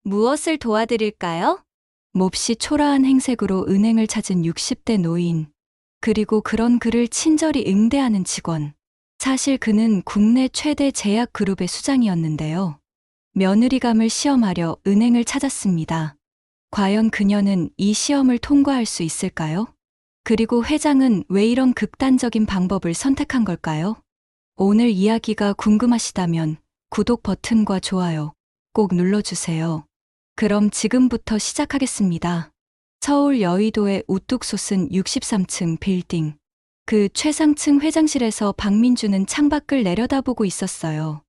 무엇을 도와드릴까요? 몹시 초라한 행색으로 은행을 찾은 60대 노인, 그리고 그런 그를 친절히 응대하는 직원. 사실 그는 국내 최대 제약 그룹의 수장이었는데요. 며느리감을 시험하려 은행을 찾았습니다. 과연 그녀는 이 시험을 통과할 수 있을까요? 그리고 회장은 왜 이런 극단적인 방법을 선택한 걸까요? 오늘 이야기가 궁금하시다면 구독 버튼과 좋아요 꼭 눌러주세요. 그럼 지금부터 시작하겠습니다. 서울 여의도의 우뚝 솟은 63층 빌딩. 그 최상층 회장실에서 박민주는 창밖을 내려다보고 있었어요.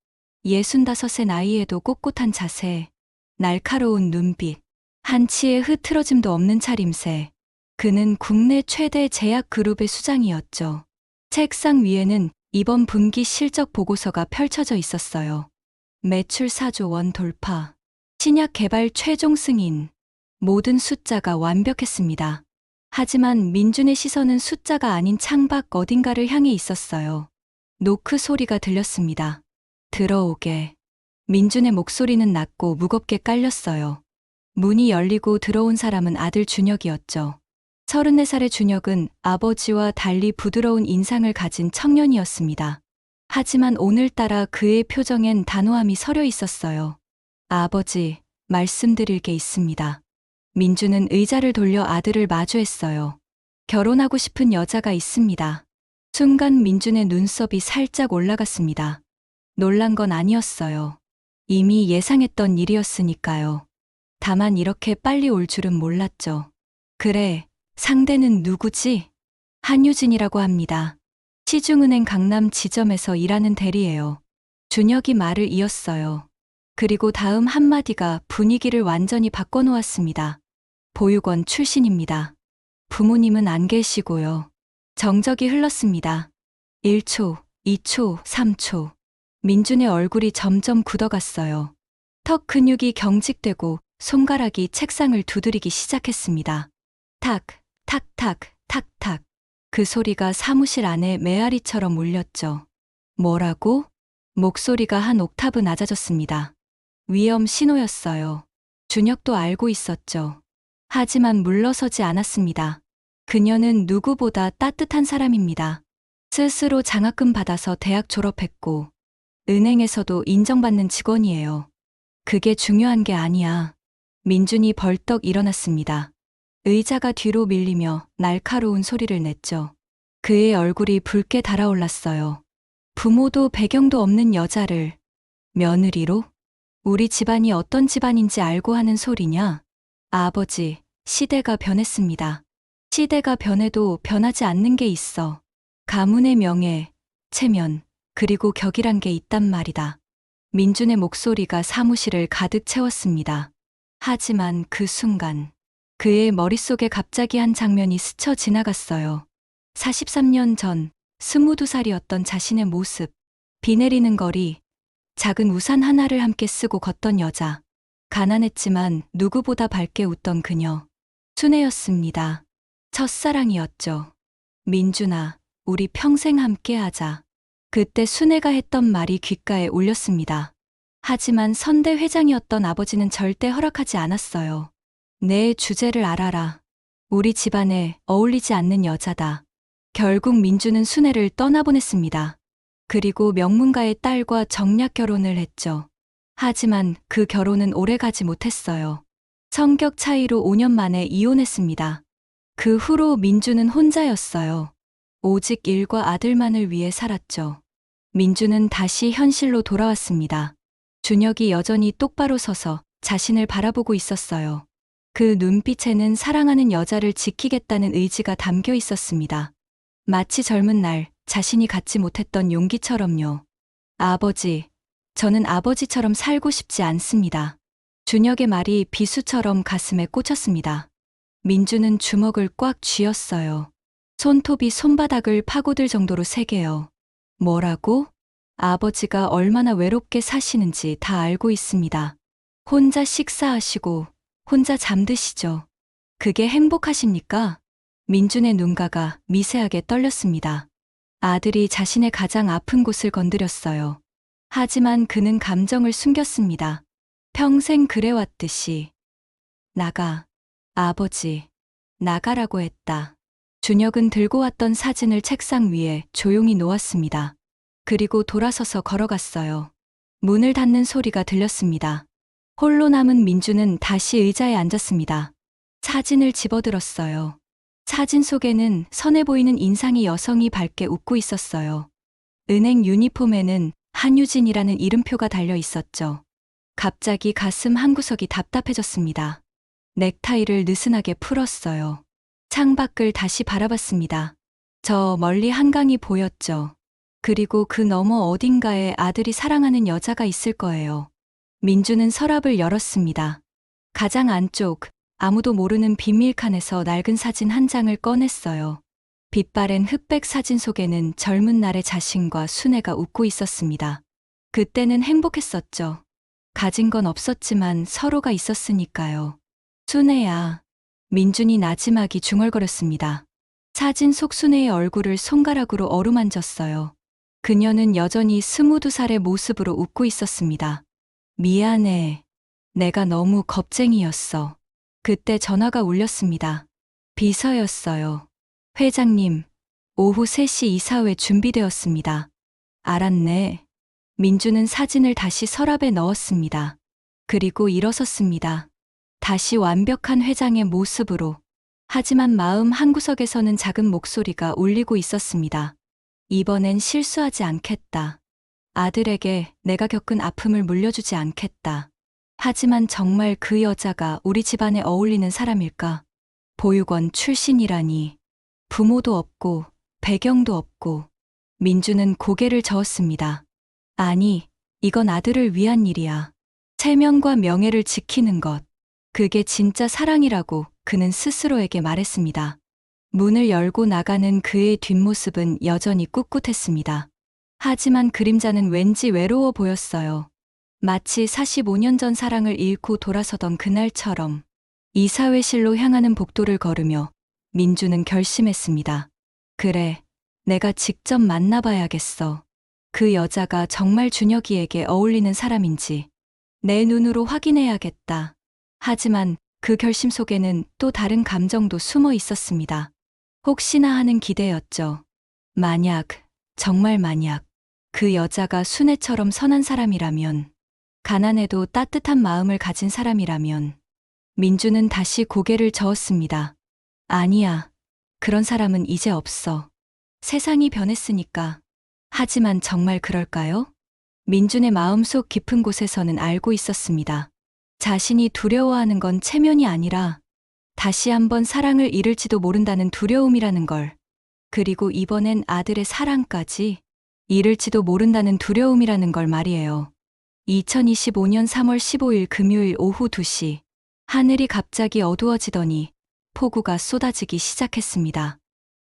65의 나이에도 꼿꼿한 자세, 날카로운 눈빛, 한치의 흐트러짐도 없는 차림새. 그는 국내 최대 제약 그룹의 수장이었죠. 책상 위에는 이번 분기 실적 보고서가 펼쳐져 있었어요. 매출 4조 원 돌파, 신약 개발 최종 승인, 모든 숫자가 완벽했습니다. 하지만 민준의 시선은 숫자가 아닌 창밖 어딘가를 향해 있었어요. 노크 소리가 들렸습니다. 들어오게. 민준의 목소리는 낮고 무겁게 깔렸어요. 문이 열리고 들어온 사람은 아들 준혁이었죠. 34살의 준혁은 아버지와 달리 부드러운 인상을 가진 청년이었습니다. 하지만 오늘따라 그의 표정엔 단호함이 서려 있었어요. 아버지, 말씀드릴 게 있습니다. 민주는 의자를 돌려 아들을 마주했어요. 결혼하고 싶은 여자가 있습니다. 순간 민준의 눈썹이 살짝 올라갔습니다. 놀란 건 아니었어요. 이미 예상했던 일이었으니까요. 다만 이렇게 빨리 올 줄은 몰랐죠. 그래, 상대는 누구지? 한유진이라고 합니다. 시중은행 강남 지점에서 일하는 대리예요. 준혁이 말을 이었어요. 그리고 다음 한마디가 분위기를 완전히 바꿔놓았습니다. 보육원 출신입니다. 부모님은 안 계시고요. 정적이 흘렀습니다. 1초, 2초, 3초. 민준의 얼굴이 점점 굳어갔어요. 턱 근육이 경직되고 손가락이 책상을 두드리기 시작했습니다. 탁, 탁탁, 탁탁. 그 소리가 사무실 안에 메아리처럼 울렸죠. 뭐라고? 목소리가 한 옥타브 낮아졌습니다. 위험 신호였어요. 준혁도 알고 있었죠. 하지만 물러서지 않았습니다. 그녀는 누구보다 따뜻한 사람입니다. 스스로 장학금 받아서 대학 졸업했고, 은행에서도 인정받는 직원이에요. 그게 중요한 게 아니야. 민준이 벌떡 일어났습니다. 의자가 뒤로 밀리며 날카로운 소리를 냈죠. 그의 얼굴이 붉게 달아올랐어요. 부모도 배경도 없는 여자를 며느리로? 우리 집안이 어떤 집안인지 알고 하는 소리냐? 아버지, 시대가 변했습니다. 시대가 변해도 변하지 않는 게 있어. 가문의 명예, 체면, 그리고 격이란 게 있단 말이다. 민준의 목소리가 사무실을 가득 채웠습니다. 하지만 그 순간, 그의 머릿속에 갑자기 한 장면이 스쳐 지나갔어요. 43년 전, 22살이었던 자신의 모습, 비 내리는 거리, 작은 우산 하나를 함께 쓰고 걷던 여자, 가난했지만 누구보다 밝게 웃던 그녀, 순애였습니다. 첫사랑이었죠. 민준아, 우리 평생 함께 하자. 그때 순애가 했던 말이 귓가에 울렸습니다. 하지만 선대 회장이었던 아버지는 절대 허락하지 않았어요. 내 주제를 알아라. 우리 집안에 어울리지 않는 여자다. 결국 민주는 순애를 떠나보냈습니다. 그리고 명문가의 딸과 정략 결혼을 했죠. 하지만 그 결혼은 오래가지 못했어요. 성격 차이로 5년 만에 이혼했습니다. 그 후로 민주는 혼자였어요. 오직 일과 아들만을 위해 살았죠. 민주는 다시 현실로 돌아왔습니다. 준혁이 여전히 똑바로 서서 자신을 바라보고 있었어요. 그 눈빛에는 사랑하는 여자를 지키겠다는 의지가 담겨 있었습니다. 마치 젊은 날 자신이 갖지 못했던 용기처럼요. 아버지, 저는 아버지처럼 살고 싶지 않습니다. 준혁의 말이 비수처럼 가슴에 꽂혔습니다. 민주는 주먹을 꽉 쥐었어요. 손톱이 손바닥을 파고들 정도로 세게요. 뭐라고? 아버지가 얼마나 외롭게 사시는지 다 알고 있습니다. 혼자 식사하시고 혼자 잠드시죠. 그게 행복하십니까? 민준의 눈가가 미세하게 떨렸습니다. 아들이 자신의 가장 아픈 곳을 건드렸어요. 하지만 그는 감정을 숨겼습니다. 평생 그래왔듯이 나가, 아버지, 나가라고 했다. 준혁은 들고 왔던 사진을 책상 위에 조용히 놓았습니다. 그리고 돌아서서 걸어갔어요. 문을 닫는 소리가 들렸습니다. 홀로 남은 민주는 다시 의자에 앉았습니다. 사진을 집어들었어요. 사진 속에는 선해 보이는 인상의 여성이 밝게 웃고 있었어요. 은행 유니폼에는 한유진이라는 이름표가 달려 있었죠. 갑자기 가슴 한구석이 답답해졌습니다. 넥타이를 느슨하게 풀었어요. 창밖을 다시 바라봤습니다. 저 멀리 한강이 보였죠. 그리고 그 너머 어딘가에 아들이 사랑하는 여자가 있을 거예요. 민주는 서랍을 열었습니다. 가장 안쪽, 아무도 모르는 비밀칸에서 낡은 사진 한 장을 꺼냈어요. 빛바랜 흑백 사진 속에는 젊은 날의 자신과 순애가 웃고 있었습니다. 그때는 행복했었죠. 가진 건 없었지만 서로가 있었으니까요. 순애야. 민준이 나지막이 중얼거렸습니다. 사진 속 순애의 얼굴을 손가락으로 어루만졌어요. 그녀는 여전히 22살의 모습으로 웃고 있었습니다. 미안해. 내가 너무 겁쟁이였어. 그때 전화가 울렸습니다. 비서였어요. 회장님, 오후 3시 이사회 준비되었습니다. 알았네. 민주는 사진을 다시 서랍에 넣었습니다. 그리고 일어섰습니다. 다시 완벽한 회장의 모습으로. 하지만 마음 한구석에서는 작은 목소리가 울리고 있었습니다. 이번엔 실수하지 않겠다. 아들에게 내가 겪은 아픔을 물려주지 않겠다. 하지만 정말 그 여자가 우리 집안에 어울리는 사람일까? 보육원 출신이라니. 부모도 없고 배경도 없고. 민주는 고개를 저었습니다. 아니, 이건 아들을 위한 일이야. 체면과 명예를 지키는 것. 그게 진짜 사랑이라고 그는 스스로에게 말했습니다. 문을 열고 나가는 그의 뒷모습은 여전히 꿋꿋했습니다. 하지만 그림자는 왠지 외로워 보였어요. 마치 45년 전 사랑을 잃고 돌아서던 그날처럼. 이사회실로 향하는 복도를 걸으며 민주는 결심했습니다. 그래, 내가 직접 만나봐야겠어. 그 여자가 정말 준혁이에게 어울리는 사람인지 내 눈으로 확인해야겠다. 하지만 그 결심 속에는 또 다른 감정도 숨어 있었습니다. 혹시나 하는 기대였죠. 만약, 정말 만약, 그 여자가 순애처럼 선한 사람이라면, 가난해도 따뜻한 마음을 가진 사람이라면, 민주는 다시 고개를 저었습니다. 아니야, 그런 사람은 이제 없어. 세상이 변했으니까. 하지만 정말 그럴까요? 민준의 마음속 깊은 곳에서는 알고 있었습니다. 자신이 두려워하는 건 체면이 아니라 다시 한번 사랑을 잃을지도 모른다는 두려움이라는 걸. 그리고 이번엔 아들의 사랑까지 잃을지도 모른다는 두려움이라는 걸 말이에요. 2025년 3월 15일 금요일 오후 2시. 하늘이 갑자기 어두워지더니 폭우가 쏟아지기 시작했습니다.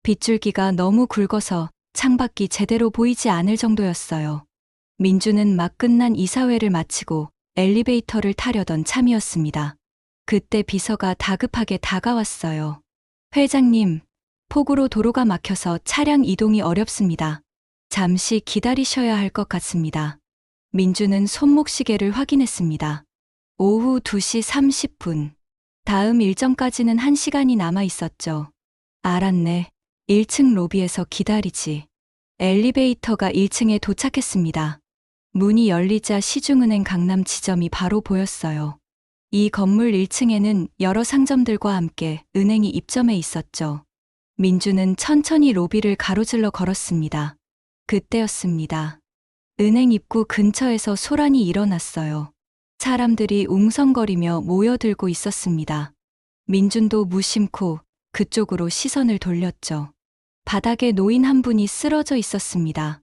빗줄기가 너무 굵어서 창밖이 제대로 보이지 않을 정도였어요. 민주는 막 끝난 이사회를 마치고 엘리베이터를 타려던 참이었습니다. 그때 비서가 다급하게 다가왔어요. 회장님, 폭우로 도로가 막혀서 차량 이동이 어렵습니다. 잠시 기다리셔야 할 것 같습니다. 민주는 손목시계를 확인했습니다. 오후 2시 30분. 다음 일정까지는 1시간이 남아 있었죠. 알았네. 1층 로비에서 기다리지. 엘리베이터가 1층에 도착했습니다. 문이 열리자 시중은행 강남 지점이 바로 보였어요. 이 건물 1층에는 여러 상점들과 함께 은행이 입점해 있었죠. 민주는 천천히 로비를 가로질러 걸었습니다. 그때였습니다. 은행 입구 근처에서 소란이 일어났어요. 사람들이 웅성거리며 모여들고 있었습니다. 민준도 무심코 그쪽으로 시선을 돌렸죠. 바닥에 노인 한 분이 쓰러져 있었습니다.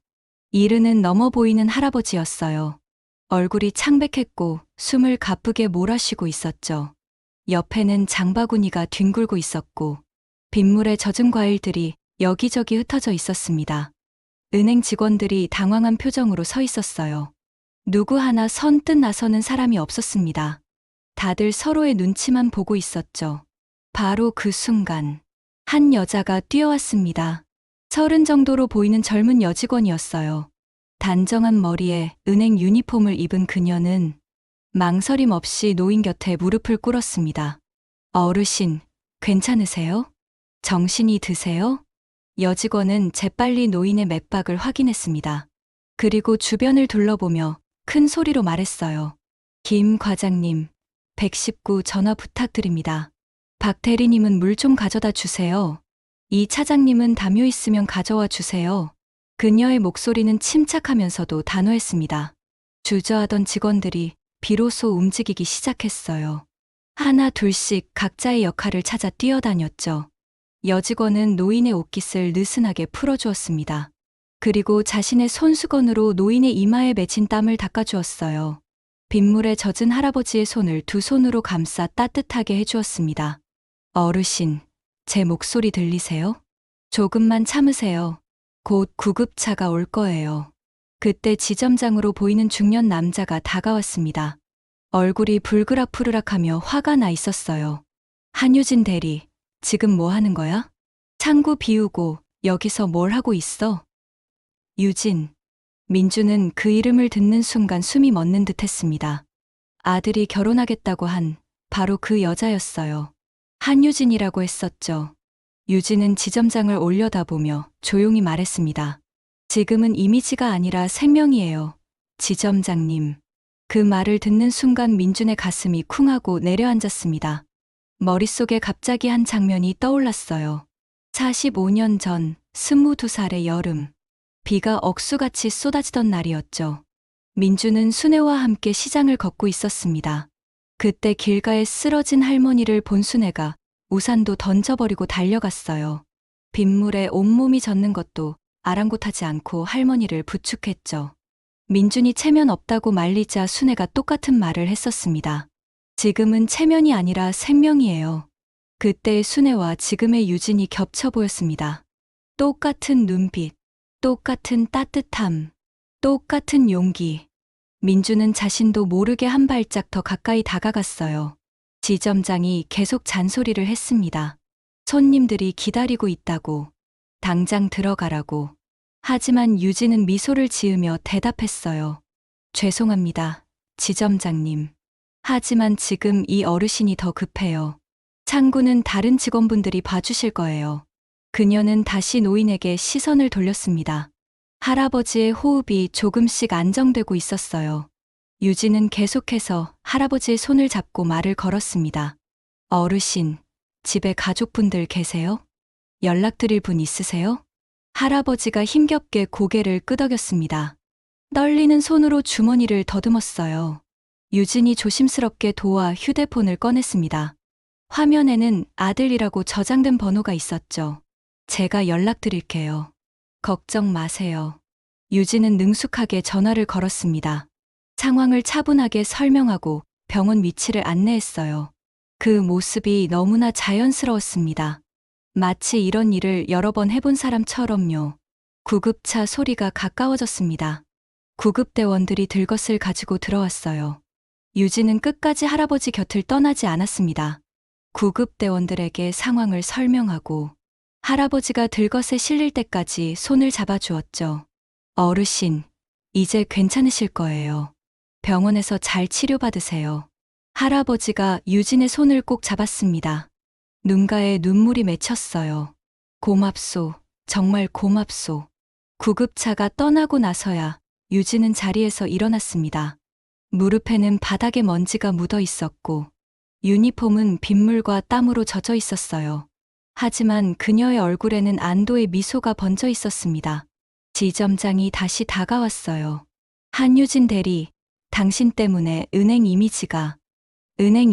이르는 넘어 보이는 할아버지였어요. 얼굴이 창백했고 숨을 가쁘게 몰아쉬고 있었죠. 옆에는 장바구니가 뒹굴고 있었고 빗물에 젖은 과일들이 여기저기 흩어져 있었습니다. 은행 직원들이 당황한 표정으로 서 있었어요. 누구 하나 선뜻 나서는 사람이 없었습니다. 다들 서로의 눈치만 보고 있었죠. 바로 그 순간 한 여자가 뛰어왔습니다. 30 정도로 보이는 젊은 여직원이었어요. 단정한 머리에 은행 유니폼을 입은 그녀는 망설임 없이 노인 곁에 무릎을 꿇었습니다. 어르신, 괜찮으세요? 정신이 드세요? 여직원은 재빨리 노인의 맥박을 확인했습니다. 그리고 주변을 둘러보며 큰 소리로 말했어요. 김 과장님, 119 전화 부탁드립니다. 박 대리님은 물 좀 가져다 주세요. 이 차장님은 담요 있으면 가져와 주세요. 그녀의 목소리는 침착하면서도 단호했습니다. 주저하던 직원들이 비로소 움직이기 시작했어요. 하나 둘씩 각자의 역할을 찾아 뛰어다녔죠. 여직원은 노인의 옷깃을 느슨하게 풀어주었습니다. 그리고 자신의 손수건으로 노인의 이마에 맺힌 땀을 닦아주었어요. 빗물에 젖은 할아버지의 손을 두 손으로 감싸 따뜻하게 해주었습니다. 어르신, 제 목소리 들리세요? 조금만 참으세요. 곧 구급차가 올 거예요. 그때 지점장으로 보이는 중년 남자가 다가왔습니다. 얼굴이 불그락푸르락하며 화가 나 있었어요. 한유진 대리, 지금 뭐 하는 거야? 창구 비우고 여기서 뭘 하고 있어? 유진. 민주는 그 이름을 듣는 순간 숨이 멎는 듯 했습니다. 아들이 결혼하겠다고 한 바로 그 여자였어요. 한유진이라고 했었죠. 유진은 지점장을 올려다보며 조용히 말했습니다. 지금은 이미지가 아니라 생명이에요. 지점장님. 그 말을 듣는 순간 민준의 가슴이 쿵하고 내려앉았습니다. 머릿속에 갑자기 한 장면이 떠올랐어요. 45년 전 22살의 여름. 비가 억수같이 쏟아지던 날이었죠. 민주는 순애와 함께 시장을 걷고 있었습니다. 그때 길가에 쓰러진 할머니를 본 순애가 우산도 던져버리고 달려갔어요. 빗물에 온몸이 젖는 것도 아랑곳하지 않고 할머니를 부축했죠. 민준이 체면 없다고 말리자 순애가 똑같은 말을 했었습니다. 지금은 체면이 아니라 생명이에요. 그때의 순애와 지금의 유진이 겹쳐 보였습니다. 똑같은 눈빛, 똑같은 따뜻함, 똑같은 용기. 민주는 자신도 모르게 한 발짝 더 가까이 다가갔어요. 지점장이 계속 잔소리를 했습니다. 손님들이 기다리고 있다고, 당장 들어가라고. 하지만 유진은 미소를 지으며 대답했어요. 죄송합니다, 지점장님. 하지만 지금 이 어르신이 더 급해요. 창구는 다른 직원분들이 봐주실 거예요. 그녀는 다시 노인에게 시선을 돌렸습니다. 할아버지의 호흡이 조금씩 안정되고 있었어요. 유진은 계속해서 할아버지의 손을 잡고 말을 걸었습니다. 어르신, 집에 가족분들 계세요? 연락드릴 분 있으세요? 할아버지가 힘겹게 고개를 끄덕였습니다. 떨리는 손으로 주머니를 더듬었어요. 유진이 조심스럽게 도와 휴대폰을 꺼냈습니다. 화면에는 아들이라고 저장된 번호가 있었죠. 제가 연락드릴게요. 걱정 마세요. 유진은 능숙하게 전화를 걸었습니다. 상황을 차분하게 설명하고 병원 위치를 안내했어요. 그 모습이 너무나 자연스러웠습니다. 마치 이런 일을 여러 번 해본 사람처럼요. 구급차 소리가 가까워졌습니다. 구급대원들이 들것을 가지고 들어왔어요. 유진은 끝까지 할아버지 곁을 떠나지 않았습니다. 구급대원들에게 상황을 설명하고 할아버지가 들것에 실릴 때까지 손을 잡아주었죠. 어르신, 이제 괜찮으실 거예요. 병원에서 잘 치료받으세요. 할아버지가 유진의 손을 꼭 잡았습니다. 눈가에 눈물이 맺혔어요. 고맙소, 정말 고맙소. 구급차가 떠나고 나서야 유진은 자리에서 일어났습니다. 무릎에는 바닥에 먼지가 묻어 있었고 유니폼은 빗물과 땀으로 젖어 있었어요. 하지만 그녀의 얼굴에는 안도의 미소가 번져 있었습니다. 지점장이 다시 다가왔어요. 한유진 대리, 당신 때문에 은행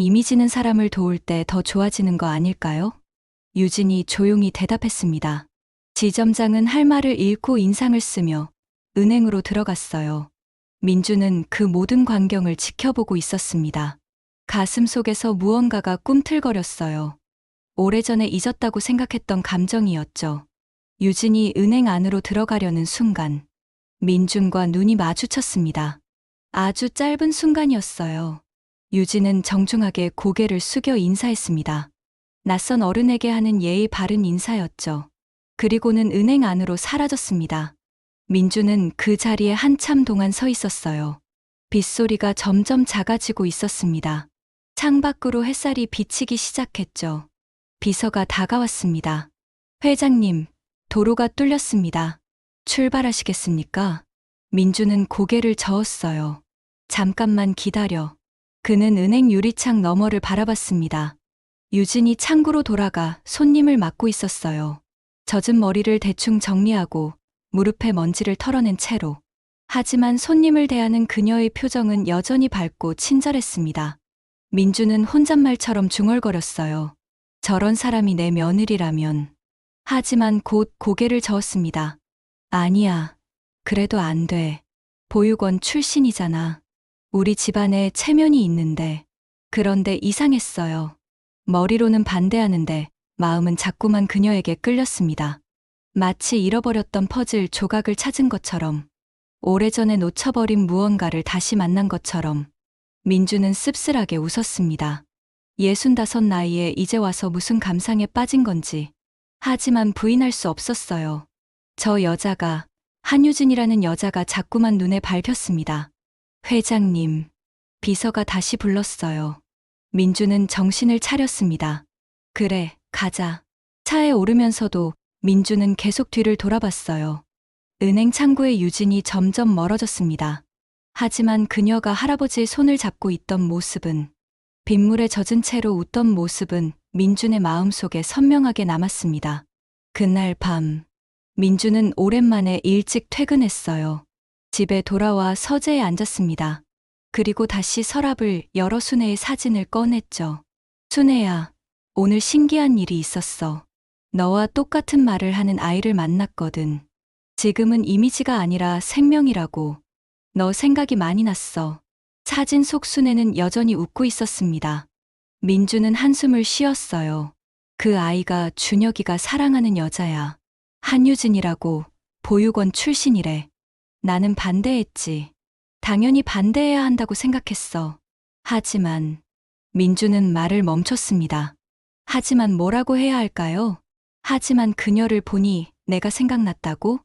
이미지는 사람을 도울 때 더 좋아지는 거 아닐까요? 유진이 조용히 대답했습니다. 지점장은 할 말을 잃고 인상을 쓰며 은행으로 들어갔어요. 민주는 그 모든 광경을 지켜보고 있었습니다. 가슴 속에서 무언가가 꿈틀거렸어요. 오래전에 잊었다고 생각했던 감정이었죠. 유진이 은행 안으로 들어가려는 순간, 민준과 눈이 마주쳤습니다. 아주 짧은 순간이었어요. 유진은 정중하게 고개를 숙여 인사했습니다. 낯선 어른에게 하는 예의 바른 인사였죠. 그리고는 은행 안으로 사라졌습니다. 민주는 그 자리에 한참 동안 서 있었어요. 빗소리가 점점 작아지고 있었습니다. 창밖으로 햇살이 비치기 시작했죠. 비서가 다가왔습니다. 회장님, 도로가 뚫렸습니다. 출발하시겠습니까? 민주는 고개를 저었어요. 잠깐만 기다려. 그는 은행 유리창 너머를 바라봤습니다. 유진이 창구로 돌아가 손님을 맞고 있었어요. 젖은 머리를 대충 정리하고 무릎에 먼지를 털어낸 채로. 하지만 손님을 대하는 그녀의 표정은 여전히 밝고 친절했습니다. 민주는 혼잣말처럼 중얼거렸어요. 저런 사람이 내 며느리라면. 하지만 곧 고개를 저었습니다. 아니야. 그래도 안 돼. 보육원 출신이잖아. 우리 집안에 체면이 있는데. 그런데 이상했어요. 머리로는 반대하는데 마음은 자꾸만 그녀에게 끌렸습니다. 마치 잃어버렸던 퍼즐 조각을 찾은 것처럼, 오래전에 놓쳐버린 무언가를 다시 만난 것처럼. 민주는 씁쓸하게 웃었습니다. 65 나이에 이제 와서 무슨 감상에 빠진 건지. 하지만 부인할 수 없었어요. 저 여자가, 한유진이라는 여자가 자꾸만 눈에 밟혔습니다. 회장님, 비서가 다시 불렀어요. 민주는 정신을 차렸습니다. 그래, 가자. 차에 오르면서도 민주는 계속 뒤를 돌아봤어요. 은행 창구의 유진이 점점 멀어졌습니다. 하지만 그녀가 할아버지의 손을 잡고 있던 모습은, 빗물에 젖은 채로 웃던 모습은 민준의 마음속에 선명하게 남았습니다. 그날 밤, 민주는 오랜만에 일찍 퇴근했어요. 집에 돌아와 서재에 앉았습니다. 그리고 다시 서랍을 열어 순애의 사진을 꺼냈죠. 순애야, 오늘 신기한 일이 있었어. 너와 똑같은 말을 하는 아이를 만났거든. 지금은 이미지가 아니라 생명이라고. 너 생각이 많이 났어. 사진 속 순애는 여전히 웃고 있었습니다. 민주는 한숨을 쉬었어요. 그 아이가 준혁이가 사랑하는 여자야. 한유진이라고, 보육원 출신이래. 나는 반대했지. 당연히 반대해야 한다고 생각했어. 하지만, 민주는 말을 멈췄습니다. 하지만 뭐라고 해야 할까요? 하지만 그녀를 보니 내가 생각났다고?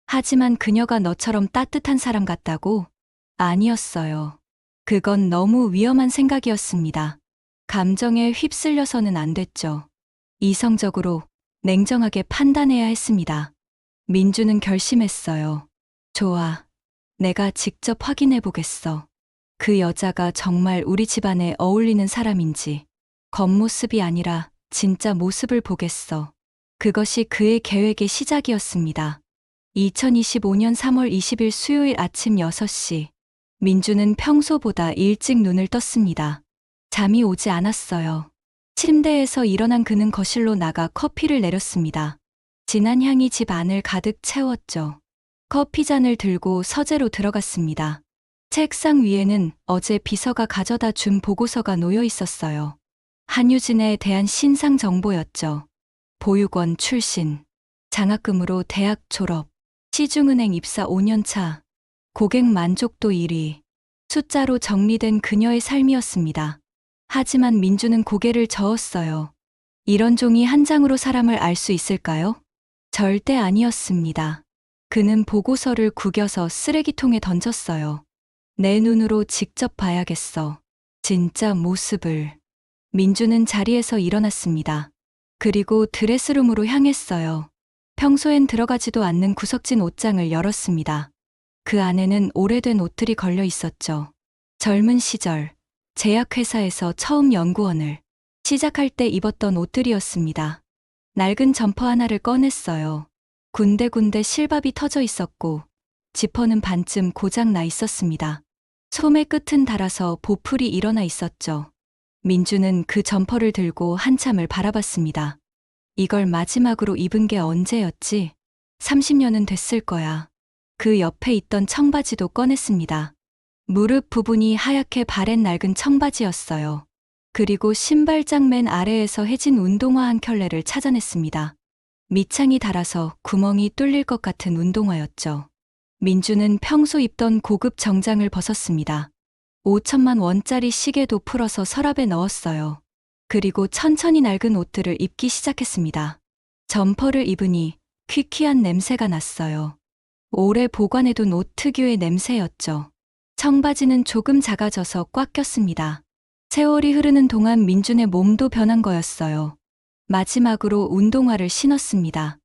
하지만 그녀가 너처럼 따뜻한 사람 같다고? 아니었어요. 그건 너무 위험한 생각이었습니다. 감정에 휩쓸려서는 안 됐죠. 이성적으로, 냉정하게 판단해야 했습니다. 민주는 결심했어요. 좋아. 내가 직접 확인해 보겠어. 그 여자가 정말 우리 집안에 어울리는 사람인지. 겉모습이 아니라 진짜 모습을 보겠어. 그것이 그의 계획의 시작이었습니다. 2025년 3월 20일 수요일 아침 6시. 민주는 평소보다 일찍 눈을 떴습니다. 잠이 오지 않았어요. 침대에서 일어난 그는 거실로 나가 커피를 내렸습니다. 진한 향이 집 안을 가득 채웠죠. 커피잔을 들고 서재로 들어갔습니다. 책상 위에는 어제 비서가 가져다 준 보고서가 놓여 있었어요. 한유진에 대한 신상 정보였죠. 보육원 출신, 장학금으로 대학 졸업, 시중은행 입사 5년차, 고객 만족도 1위, 숫자로 정리된 그녀의 삶이었습니다. 하지만 민주는 고개를 저었어요. 이런 종이 한 장으로 사람을 알 수 있을까요? 절대 아니었습니다. 그는 보고서를 구겨서 쓰레기통에 던졌어요. 내 눈으로 직접 봐야겠어. 진짜 모습을. 민주는 자리에서 일어났습니다. 그리고 드레스룸으로 향했어요. 평소엔 들어가지도 않는 구석진 옷장을 열었습니다. 그 안에는 오래된 옷들이 걸려 있었죠. 젊은 시절, 제약회사에서 처음 연구원을 시작할 때 입었던 옷들이었습니다. 낡은 점퍼 하나를 꺼냈어요. 군데군데 실밥이 터져 있었고, 지퍼는 반쯤 고장 나 있었습니다. 소매 끝은 닳아서 보풀이 일어나 있었죠. 민주는 그 점퍼를 들고 한참을 바라봤습니다. 이걸 마지막으로 입은 게 언제였지? 30년은 됐을 거야. 그 옆에 있던 청바지도 꺼냈습니다. 무릎 부분이 하얗게 바랜 낡은 청바지였어요. 그리고 신발장 맨 아래에서 해진 운동화 한 켤레를 찾아냈습니다. 밑창이 닳아서 구멍이 뚫릴 것 같은 운동화였죠. 민주는 평소 입던 고급 정장을 벗었습니다. 5천만 원짜리 시계도 풀어서 서랍에 넣었어요. 그리고 천천히 낡은 옷들을 입기 시작했습니다. 점퍼를 입으니 퀴퀴한 냄새가 났어요. 오래 보관해둔 옷 특유의 냄새였죠. 청바지는 조금 작아져서 꽉 꼈습니다. 세월이 흐르는 동안 민준의 몸도 변한 거였어요. 마지막으로 운동화를 신었습니다.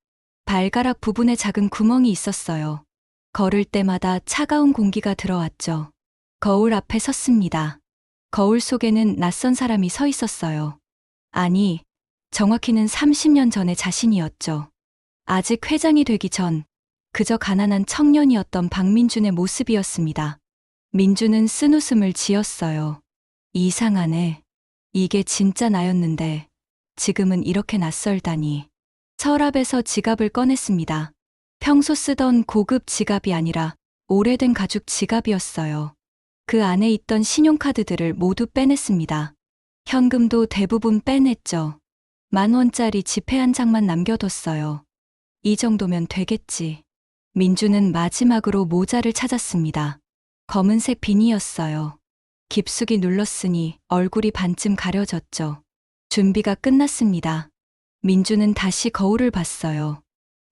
발가락 부분에 작은 구멍이 있었어요. 걸을 때마다 차가운 공기가 들어왔죠. 거울 앞에 섰습니다. 거울 속에는 낯선 사람이 서 있었어요. 아니, 정확히는 30년 전의 자신이었죠. 아직 회장이 되기 전 그저 가난한 청년이었던 박민준의 모습이었습니다. 민준은 쓴웃음을 지었어요. 이상하네. 이게 진짜 나였는데 지금은 이렇게 낯설다니. 서랍에서 지갑을 꺼냈습니다. 평소 쓰던 고급 지갑이 아니라 오래된 가죽 지갑이었어요. 그 안에 있던 신용카드들을 모두 빼냈습니다. 현금도 대부분 빼냈죠. 10,000원짜리 지폐 한 장만 남겨뒀어요. 이 정도면 되겠지. 민주는 마지막으로 모자를 찾았습니다. 검은색 비니였어요. 깊숙이 눌렀으니 얼굴이 반쯤 가려졌죠. 준비가 끝났습니다. 민주는 다시 거울을 봤어요.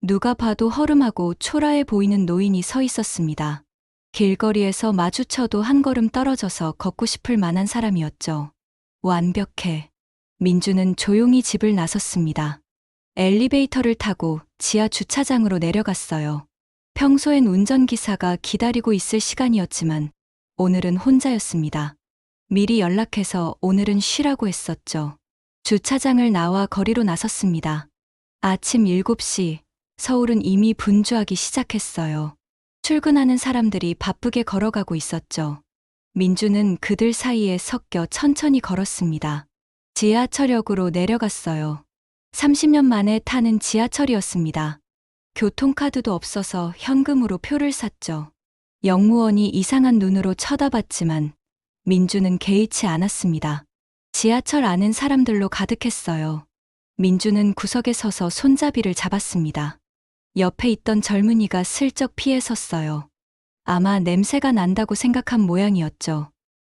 누가 봐도 허름하고 초라해 보이는 노인이 서 있었습니다. 길거리에서 마주쳐도 한 걸음 떨어져서 걷고 싶을 만한 사람이었죠. 완벽해. 민주는 조용히 집을 나섰습니다. 엘리베이터를 타고 지하 주차장으로 내려갔어요. 평소엔 운전기사가 기다리고 있을 시간이었지만 오늘은 혼자였습니다. 미리 연락해서 오늘은 쉬라고 했었죠. 주차장을 나와 거리로 나섰습니다. 아침 7시, 서울은 이미 분주하기 시작했어요. 출근하는 사람들이 바쁘게 걸어가고 있었죠. 민주는 그들 사이에 섞여 천천히 걸었습니다. 지하철역으로 내려갔어요. 30년 만에 타는 지하철이었습니다. 교통카드도 없어서 현금으로 표를 샀죠. 역무원이 이상한 눈으로 쳐다봤지만 민주는 개의치 않았습니다. 지하철 안은 사람들로 가득했어요. 민주는 구석에 서서 손잡이를 잡았습니다. 옆에 있던 젊은이가 슬쩍 피해 섰어요. 아마 냄새가 난다고 생각한 모양이었죠.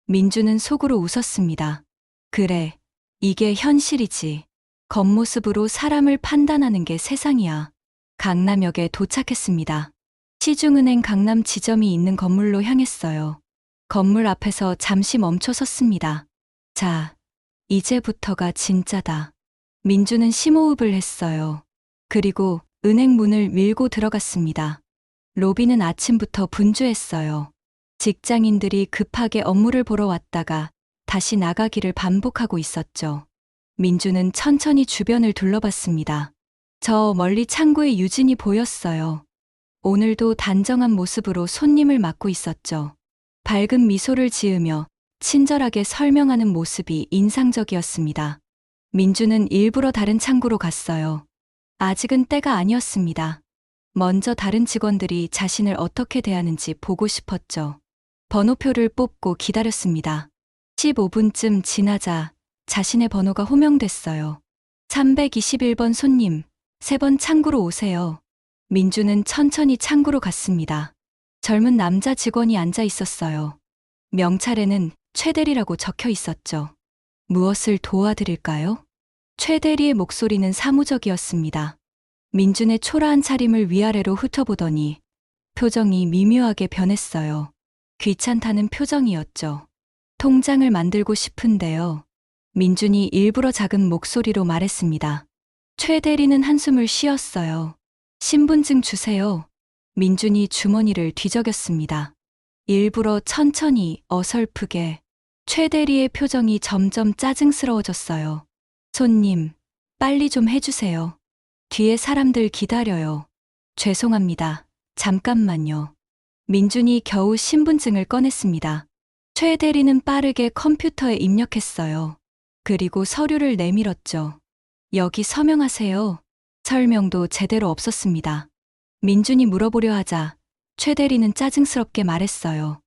민주는 속으로 웃었습니다. 그래, 이게 현실이지. 겉모습으로 사람을 판단하는 게 세상이야. 강남역에 도착했습니다. 시중은행 강남 지점이 있는 건물로 향했어요. 건물 앞에서 잠시 멈춰 섰습니다. 자, 이제부터가 진짜다. 민주는 심호흡을 했어요. 그리고 은행 문을 밀고 들어갔습니다. 로비는 아침부터 분주했어요. 직장인들이 급하게 업무를 보러 왔다가 다시 나가기를 반복하고 있었죠. 민주는 천천히 주변을 둘러봤습니다. 저 멀리 창구에 유진이 보였어요. 오늘도 단정한 모습으로 손님을 맞고 있었죠. 밝은 미소를 지으며 친절하게 설명하는 모습이 인상적이었습니다. 민주는 일부러 다른 창구로 갔어요. 아직은 때가 아니었습니다. 먼저 다른 직원들이 자신을 어떻게 대하는지 보고 싶었죠. 번호표를 뽑고 기다렸습니다. 15분쯤 지나자 자신의 번호가 호명됐어요. 321번 손님, 3번 창구로 오세요. 민주는 천천히 창구로 갔습니다. 젊은 남자 직원이 앉아 있었어요. 명찰에는 최 대리라고 적혀 있었죠. 무엇을 도와드릴까요? 최 대리의 목소리는 사무적이었습니다. 민준의 초라한 차림을 위아래로 훑어보더니 표정이 미묘하게 변했어요. 귀찮다는 표정이었죠. 통장을 만들고 싶은데요. 민준이 일부러 작은 목소리로 말했습니다. 최 대리는 한숨을 쉬었어요. 신분증 주세요. 민준이 주머니를 뒤적였습니다. 일부러 천천히 어설프게. 최 대리의 표정이 점점 짜증스러워졌어요. 손님, 빨리 좀 해주세요. 뒤에 사람들 기다려요. 죄송합니다. 잠깐만요. 민준이 겨우 신분증을 꺼냈습니다. 최 대리는 빠르게 컴퓨터에 입력했어요. 그리고 서류를 내밀었죠. 여기 서명하세요. 설명도 제대로 없었습니다. 민준이 물어보려 하자 최 대리는 짜증스럽게 말했어요.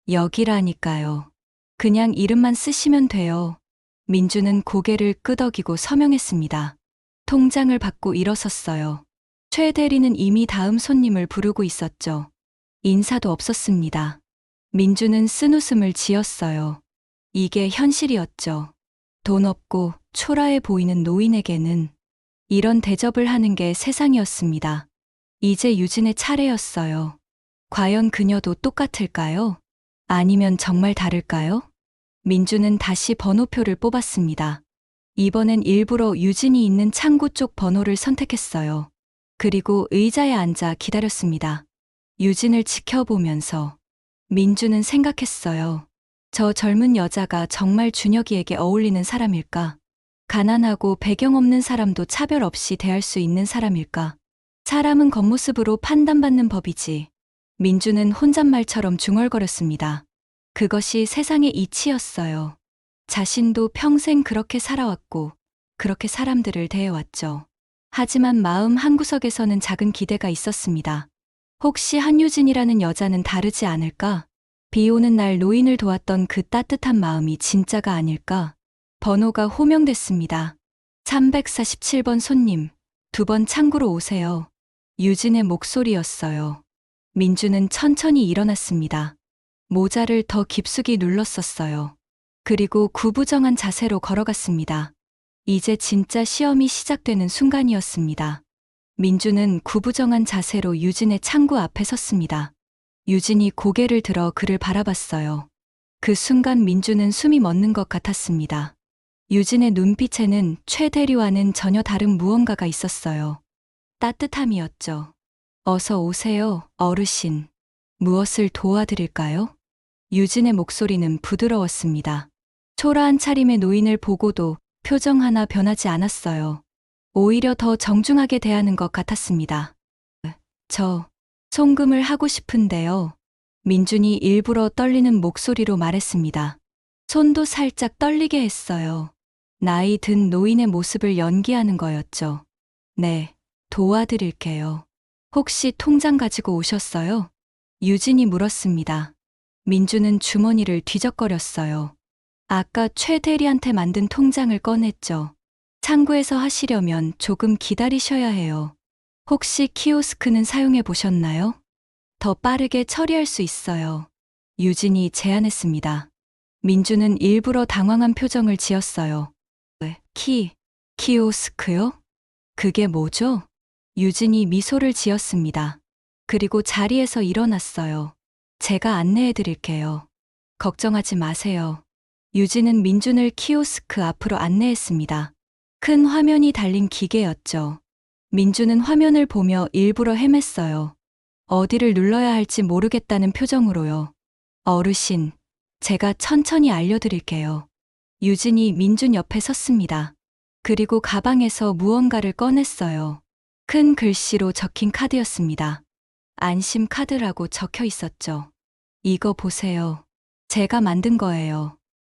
여기라니까요. 그냥 이름만 쓰시면 돼요. 민준은 고개를 끄덕이고 서명했습니다. 통장을 받고 일어섰어요. 최 대리는 이미 다음 손님을 부르고 있었죠. 인사도 없었습니다. 민준은 쓴웃음을 지었어요. 이게 현실이었죠. 돈 없고 초라해 보이는 노인에게는 이런 대접을 하는 게 세상이었습니다. 이제 유진의 차례였어요. 과연 그녀도 똑같을까요? 아니면 정말 다를까요? 민주는 다시 번호표를 뽑았습니다. 이번엔 일부러 유진이 있는 창구 쪽 번호를 선택했어요. 그리고 의자에 앉아 기다렸습니다. 유진을 지켜보면서 민주는 생각했어요. 저 젊은 여자가 정말 준혁이에게 어울리는 사람일까? 가난하고 배경 없는 사람도 차별 없이 대할 수 있는 사람일까? 사람은 겉모습으로 판단받는 법이지. 민주는 혼잣말처럼 중얼거렸습니다. 그것이 세상의 이치였어요. 자신도 평생 그렇게 살아왔고, 그렇게 사람들을 대해왔죠. 하지만 마음 한구석에서는 작은 기대가 있었습니다. 혹시 한유진이라는 여자는 다르지 않을까? 비 오는 날 노인을 도왔던 그 따뜻한 마음이 진짜가 아닐까? 번호가 호명됐습니다. 347번 손님, 2번 창구로 오세요. 유진의 목소리였어요. 민주는 천천히 일어났습니다. 모자를 더 깊숙이 눌렀었어요. 그리고 구부정한 자세로 걸어갔습니다. 이제 진짜 시험이 시작되는 순간이었습니다. 민주는 구부정한 자세로 유진의 창구 앞에 섰습니다. 유진이 고개를 들어 그를 바라봤어요. 그 순간 민주는 숨이 멎는 것 같았습니다. 유진의 눈빛에는 최 대리와는 전혀 다른 무언가가 있었어요. 따뜻함이었죠. 어서 오세요, 어르신. 무엇을 도와드릴까요? 유진의 목소리는 부드러웠습니다. 초라한 차림의 노인을 보고도 표정 하나 변하지 않았어요. 오히려 더 정중하게 대하는 것 같았습니다. 저, 송금을 하고 싶은데요. 민준이 일부러 떨리는 목소리로 말했습니다. 손도 살짝 떨리게 했어요. 나이 든 노인의 모습을 연기하는 거였죠. 네, 도와드릴게요. 혹시 통장 가지고 오셨어요? 유진이 물었습니다. 민주는 주머니를 뒤적거렸어요. 아까 최 대리한테 만든 통장을 꺼냈죠. 창구에서 하시려면 조금 기다리셔야 해요. 혹시 키오스크는 사용해 보셨나요? 더 빠르게 처리할 수 있어요. 유진이 제안했습니다. 민주는 일부러 당황한 표정을 지었어요. 키오스크요? 그게 뭐죠? 유진이 미소를 지었습니다. 그리고 자리에서 일어났어요. 제가 안내해 드릴게요. 걱정하지 마세요. 유진은 민준을 키오스크 앞으로 안내했습니다. 큰 화면이 달린 기계였죠. 민준은 화면을 보며 일부러 헤맸어요. 어디를 눌러야 할지 모르겠다는 표정으로요. 어르신, 제가 천천히 알려드릴게요. 유진이 민준 옆에 섰습니다. 그리고 가방에서 무언가를 꺼냈어요. 큰 글씨로 적힌 카드였습니다. 안심 카드라고 적혀 있었죠. 이거 보세요. 제가 만든 거예요.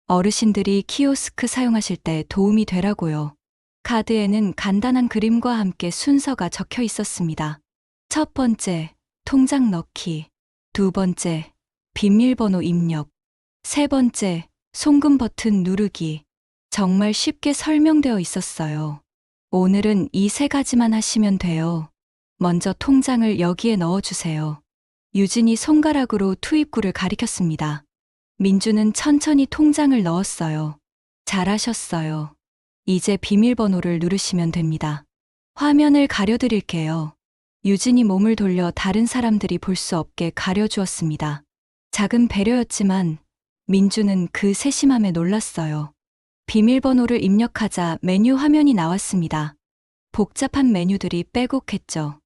어르신들이 키오스크 사용하실 때 도움이 되라고요. 카드에는 간단한 그림과 함께 순서가 적혀 있었습니다. 첫 번째, 통장 넣기. 두 번째, 비밀번호 입력. 세 번째, 송금 버튼 누르기. 정말 쉽게 설명되어 있었어요. 오늘은 이 세 가지만 하시면 돼요. 먼저 통장을 여기에 넣어주세요. 유진이 손가락으로 투입구를 가리켰습니다. 민주는 천천히 통장을 넣었어요. 잘하셨어요. 이제 비밀번호를 누르시면 됩니다. 화면을 가려드릴게요. 유진이 몸을 돌려 다른 사람들이 볼 수 없게 가려주었습니다. 작은 배려였지만 민주는 그 세심함에 놀랐어요. 비밀번호를 입력하자 메뉴 화면이 나왔습니다. 복잡한 메뉴들이 빼곡했죠.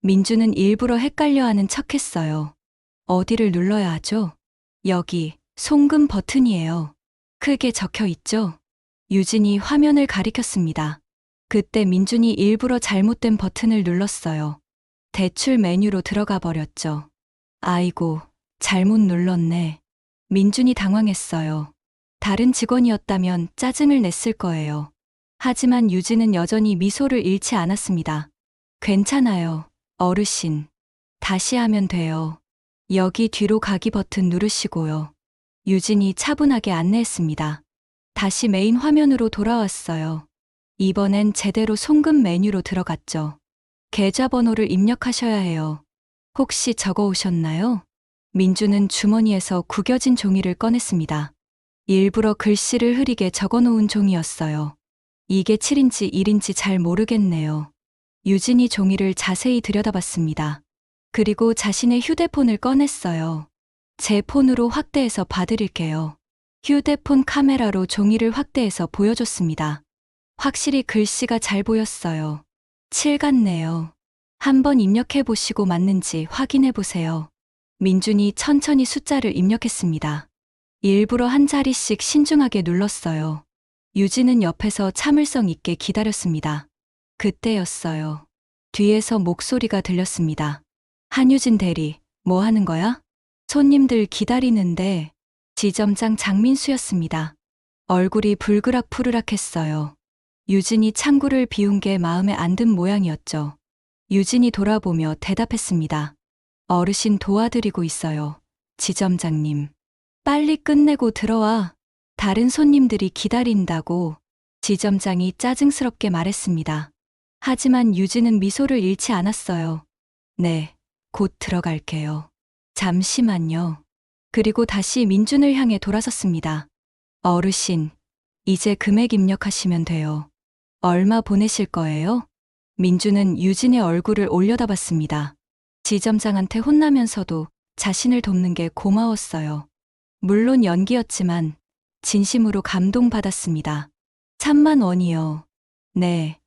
민주는 일부러 헷갈려하는 척했어요. 어디를 눌러야 하죠? 여기, 송금 버튼이에요. 크게 적혀 있죠? 유진이 화면을 가리켰습니다. 그때 민준이 일부러 잘못된 버튼을 눌렀어요. 대출 메뉴로 들어가 버렸죠. 아이고, 잘못 눌렀네. 민준이 당황했어요. 다른 직원이었다면 짜증을 냈을 거예요. 하지만 유진은 여전히 미소를 잃지 않았습니다. 괜찮아요, 어르신. 다시 하면 돼요. 여기 뒤로 가기 버튼 누르시고요. 유진이 차분하게 안내했습니다. 다시 메인 화면으로 돌아왔어요. 이번엔 제대로 송금 메뉴로 들어갔죠. 계좌번호를 입력하셔야 해요. 혹시 적어 오셨나요? 민주는 주머니에서 구겨진 종이를 꺼냈습니다. 일부러 글씨를 흐리게 적어 놓은 종이였어요. 이게 7인치 1인치 잘 모르겠네요. 유진이 종이를 자세히 들여다봤습니다. 그리고 자신의 휴대폰을 꺼냈어요. 제 폰으로 확대해서 봐드릴게요. 휴대폰 카메라로 종이를 확대해서 보여줬습니다. 확실히 글씨가 잘 보였어요. 7 같네요. 한번 입력해 보시고 맞는지 확인해 보세요. 민준이 천천히 숫자를 입력했습니다. 일부러 한 자리씩 신중하게 눌렀어요. 유진은 옆에서 참을성 있게 기다렸습니다. 그때였어요. 뒤에서 목소리가 들렸습니다. 한유진 대리, 뭐 하는 거야? 손님들 기다리는데. 지점장 장민수였습니다. 얼굴이 불그락푸르락했어요. 유진이 창구를 비운 게 마음에 안 든 모양이었죠. 유진이 돌아보며 대답했습니다. 어르신 도와드리고 있어요. 지점장님. 빨리 끝내고 들어와. 다른 손님들이 기다린다고. 지점장이 짜증스럽게 말했습니다. 하지만 유진은 미소를 잃지 않았어요. 네, 곧 들어갈게요. 잠시만요. 그리고 다시 민준을 향해 돌아섰습니다. 어르신, 이제 금액 입력하시면 돼요. 얼마 보내실 거예요? 민준은 유진의 얼굴을 올려다봤습니다. 지점장한테 혼나면서도 자신을 돕는 게 고마웠어요. 물론 연기였지만 진심으로 감동받았습니다. 3만 원이요. 네.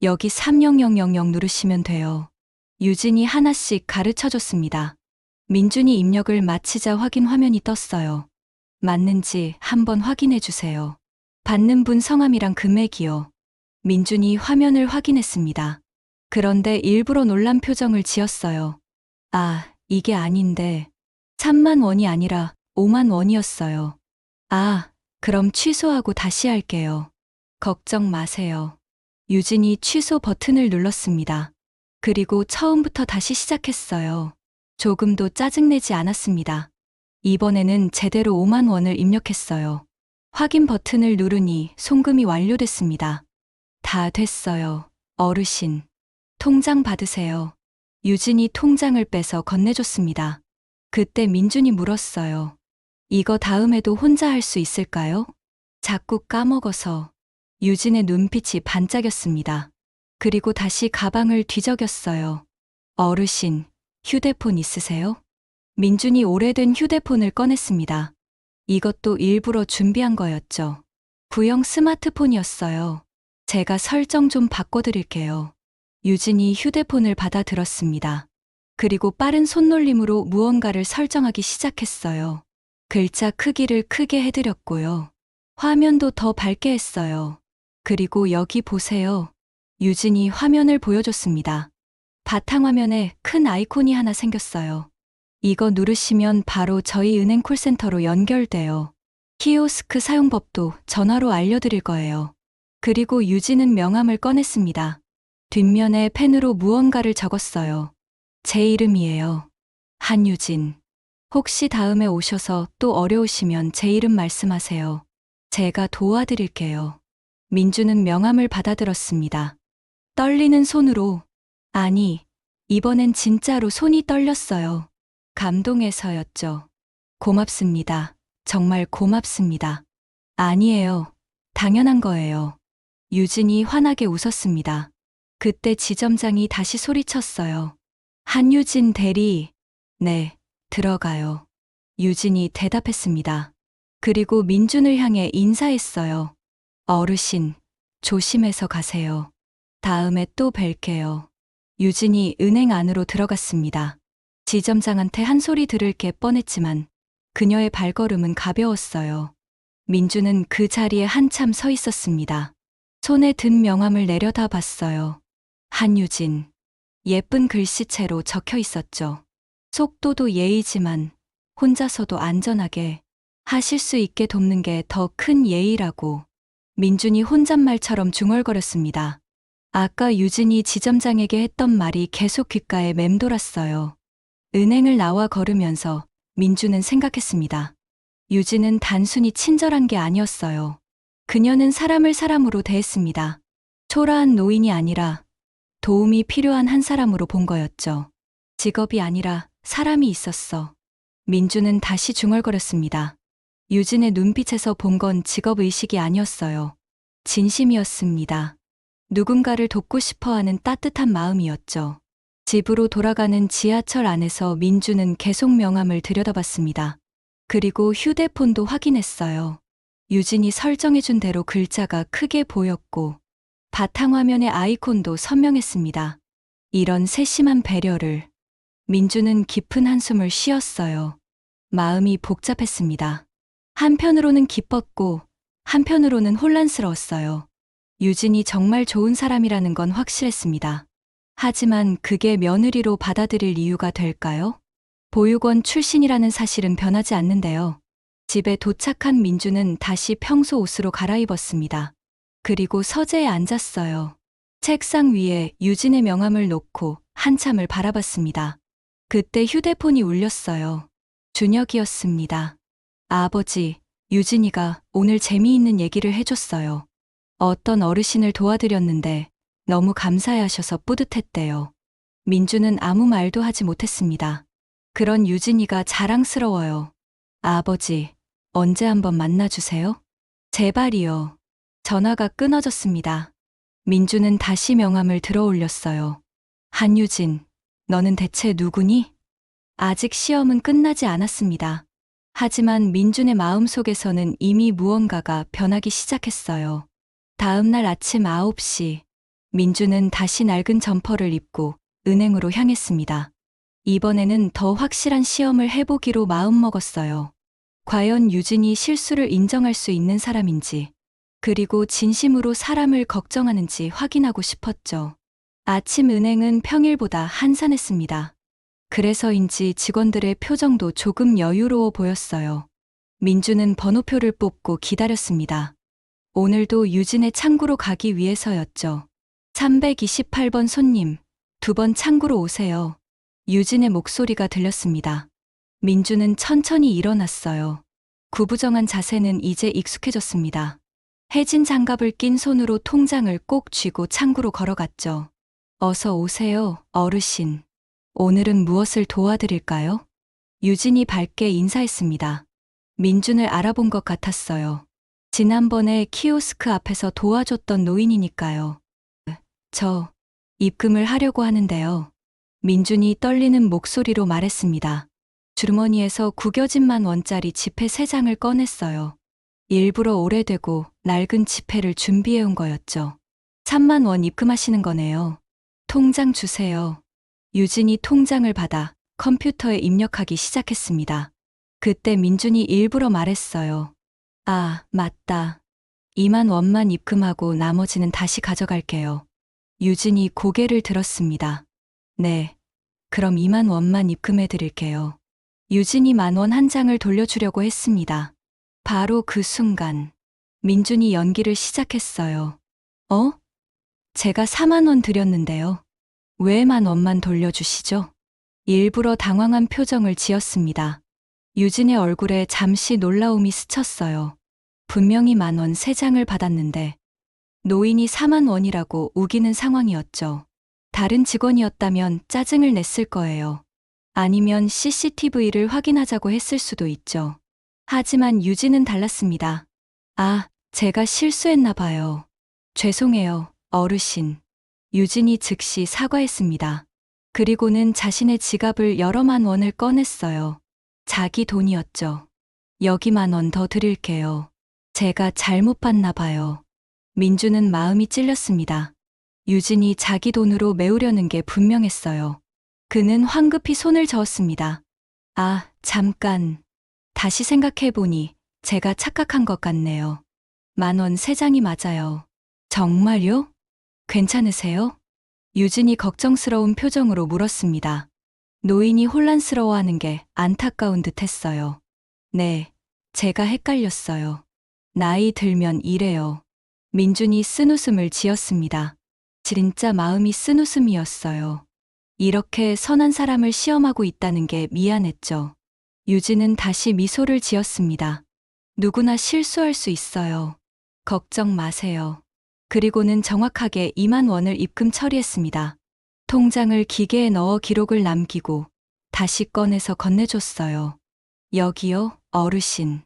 여기 30000 누르시면 돼요. 유진이 하나씩 가르쳐줬습니다. 민준이 입력을 마치자 확인 화면이 떴어요. 맞는지 한번 확인해 주세요. 받는 분 성함이랑 금액이요. 민준이 화면을 확인했습니다. 그런데 일부러 놀란 표정을 지었어요. 아, 이게 아닌데. 3만 원이 아니라 5만 원이었어요. 아, 그럼 취소하고 다시 할게요. 걱정 마세요. 유진이 취소 버튼을 눌렀습니다. 그리고 처음부터 다시 시작했어요. 조금도 짜증내지 않았습니다. 이번에는 제대로 5만 원을 입력했어요. 확인 버튼을 누르니 송금이 완료됐습니다. 다 됐어요. 어르신. 통장 받으세요. 유진이 통장을 빼서 건네줬습니다. 그때 민준이 물었어요. 이거 다음에도 혼자 할 수 있을까요? 자꾸 까먹어서. 유진의 눈빛이 반짝였습니다. 그리고 다시 가방을 뒤적였어요. 어르신, 휴대폰 있으세요? 민준이 오래된 휴대폰을 꺼냈습니다. 이것도 일부러 준비한 거였죠. 구형 스마트폰이었어요. 제가 설정 좀 바꿔드릴게요. 유진이 휴대폰을 받아들었습니다. 그리고 빠른 손놀림으로 무언가를 설정하기 시작했어요. 글자 크기를 크게 해드렸고요. 화면도 더 밝게 했어요. 그리고 여기 보세요. 유진이 화면을 보여줬습니다. 바탕화면에 큰 아이콘이 하나 생겼어요. 이거 누르시면 바로 저희 은행 콜센터로 연결돼요. 키오스크 사용법도 전화로 알려드릴 거예요. 그리고 유진은 명함을 꺼냈습니다. 뒷면에 펜으로 무언가를 적었어요. 제 이름이에요. 한유진. 혹시 다음에 오셔서 또 어려우시면 제 이름 말씀하세요. 제가 도와드릴게요. 민주는 명함을 받아들었습니다. 떨리는 손으로. 아니, 이번엔 진짜로 손이 떨렸어요. 감동해서였죠. 고맙습니다. 정말 고맙습니다. 아니에요. 당연한 거예요. 유진이 환하게 웃었습니다. 그때 지점장이 다시 소리쳤어요. 한유진 대리. 네, 들어가요. 유진이 대답했습니다. 그리고 민준을 향해 인사했어요. 어르신, 조심해서 가세요. 다음에 또 뵐게요. 유진이 은행 안으로 들어갔습니다. 지점장한테 한 소리 들을 게 뻔했지만 그녀의 발걸음은 가벼웠어요. 민준은 그 자리에 한참 서 있었습니다. 손에 든 명함을 내려다 봤어요. 한유진. 예쁜 글씨체로 적혀 있었죠. 속도도 예의지만 혼자서도 안전하게 하실 수 있게 돕는 게 더 큰 예의라고. 민준이 혼잣말처럼 중얼거렸습니다. 아까 유진이 지점장에게 했던 말이 계속 귓가에 맴돌았어요. 은행을 나와 걸으면서 민준은 생각했습니다. 유진은 단순히 친절한 게 아니었어요. 그녀는 사람을 사람으로 대했습니다. 초라한 노인이 아니라 도움이 필요한 한 사람으로 본 거였죠. 직업이 아니라 사람이 있었어. 민준은 다시 중얼거렸습니다. 유진의 눈빛에서 본 건 직업의식이 아니었어요. 진심이었습니다. 누군가를 돕고 싶어 하는 따뜻한 마음이었죠. 집으로 돌아가는 지하철 안에서 민주는 계속 명함을 들여다봤습니다. 그리고 휴대폰도 확인했어요. 유진이 설정해준 대로 글자가 크게 보였고 바탕화면의 아이콘도 선명했습니다. 이런 세심한 배려를 민주는 깊은 한숨을 쉬었어요. 마음이 복잡했습니다. 한편으로는 기뻤고 한편으로는 혼란스러웠어요. 유진이 정말 좋은 사람이라는 건 확실했습니다. 하지만 그게 며느리로 받아들일 이유가 될까요? 보육원 출신이라는 사실은 변하지 않는데요. 집에 도착한 민주는 다시 평소 옷으로 갈아입었습니다. 그리고 서재에 앉았어요. 책상 위에 유진의 명함을 놓고 한참을 바라봤습니다. 그때 휴대폰이 울렸어요. 준혁이었습니다. 아버지, 유진이가 오늘 재미있는 얘기를 해줬어요. 어떤 어르신을 도와드렸는데 너무 감사해하셔서 뿌듯했대요. 민주는 아무 말도 하지 못했습니다. 그런 유진이가 자랑스러워요. 아버지, 언제 한번 만나주세요? 제발이요. 전화가 끊어졌습니다. 민주는 다시 명함을 들어 올렸어요. 한유진, 너는 대체 누구니? 아직 시험은 끝나지 않았습니다. 하지만 민준의 마음속에서는 이미 무언가가 변하기 시작했어요. 다음 날 아침 9시, 민주는 다시 낡은 점퍼를 입고 은행으로 향했습니다. 이번에는 더 확실한 시험을 해보기로 마음먹었어요. 과연 유진이 실수를 인정할 수 있는 사람인지, 그리고 진심으로 사람을 걱정하는지 확인하고 싶었죠. 아침 은행은 평일보다 한산했습니다. 그래서인지 직원들의 표정도 조금 여유로워 보였어요. 민주는 번호표를 뽑고 기다렸습니다. 오늘도 유진의 창구로 가기 위해서였죠. 328번 손님, 2번 창구로 오세요. 유진의 목소리가 들렸습니다. 민주는 천천히 일어났어요. 구부정한 자세는 이제 익숙해졌습니다. 해진 장갑을 낀 손으로 통장을 꼭 쥐고 창구로 걸어갔죠. 어서 오세요, 어르신. 오늘은 무엇을 도와드릴까요? 유진이 밝게 인사했습니다. 민준을 알아본 것 같았어요. 지난번에 키오스크 앞에서 도와줬던 노인이니까요. 저 입금을 하려고 하는데요. 민준이 떨리는 목소리로 말했습니다. 주머니에서 구겨진 10,000원짜리 지폐 3장을 꺼냈어요. 일부러 오래되고 낡은 지폐를 준비해온 거였죠. 30,000원 입금하시는 거네요. 통장 주세요. 유진이 통장을 받아 컴퓨터에 입력하기 시작했습니다. 그때 민준이 일부러 말했어요. 아, 맞다. 20,000원만 입금하고 나머지는 다시 가져갈게요. 유진이 고개를 들었습니다. 네, 그럼 20,000원만 입금해 드릴게요. 유진이 10,000원 한 장을 돌려주려고 했습니다. 바로 그 순간 민준이 연기를 시작했어요. 제가 40,000원 드렸는데요. 왜 10,000원만 돌려주시죠? 일부러 당황한 표정을 지었습니다. 유진의 얼굴에 잠시 놀라움이 스쳤어요. 분명히 10,000원 3장을 받았는데 노인이 40,000원이라고 우기는 상황이었죠. 다른 직원이었다면 짜증을 냈을 거예요. 아니면 CCTV를 확인하자고 했을 수도 있죠. 하지만 유진은 달랐습니다. 아, 제가 실수했나 봐요. 죄송해요, 어르신. 유진이 즉시 사과했습니다. 그리고는 자신의 지갑을 여러 10,000원을 꺼냈어요. 자기 돈이었죠. 여기 10,000원 더 드릴게요. 제가 잘못 봤나 봐요. 민주는 마음이 찔렸습니다. 유진이 자기 돈으로 메우려는 게 분명했어요. 그는 황급히 손을 저었습니다. 아, 잠깐. 다시 생각해보니 제가 착각한 것 같네요. 10,000원 3장이 맞아요. 정말요? 괜찮으세요? 유진이 걱정스러운 표정으로 물었습니다. 노인이 혼란스러워하는 게 안타까운 듯 했어요. 네, 제가 헷갈렸어요. 나이 들면 이래요. 민준이 쓴웃음을 지었습니다. 진짜 마음이 쓴웃음이었어요. 이렇게 선한 사람을 시험하고 있다는 게 미안했죠. 유진은 다시 미소를 지었습니다. 누구나 실수할 수 있어요. 걱정 마세요. 그리고는 정확하게 20,000원을 입금 처리했습니다. 통장을 기계에 넣어 기록을 남기고 다시 꺼내서 건네줬어요. 여기요, 어르신.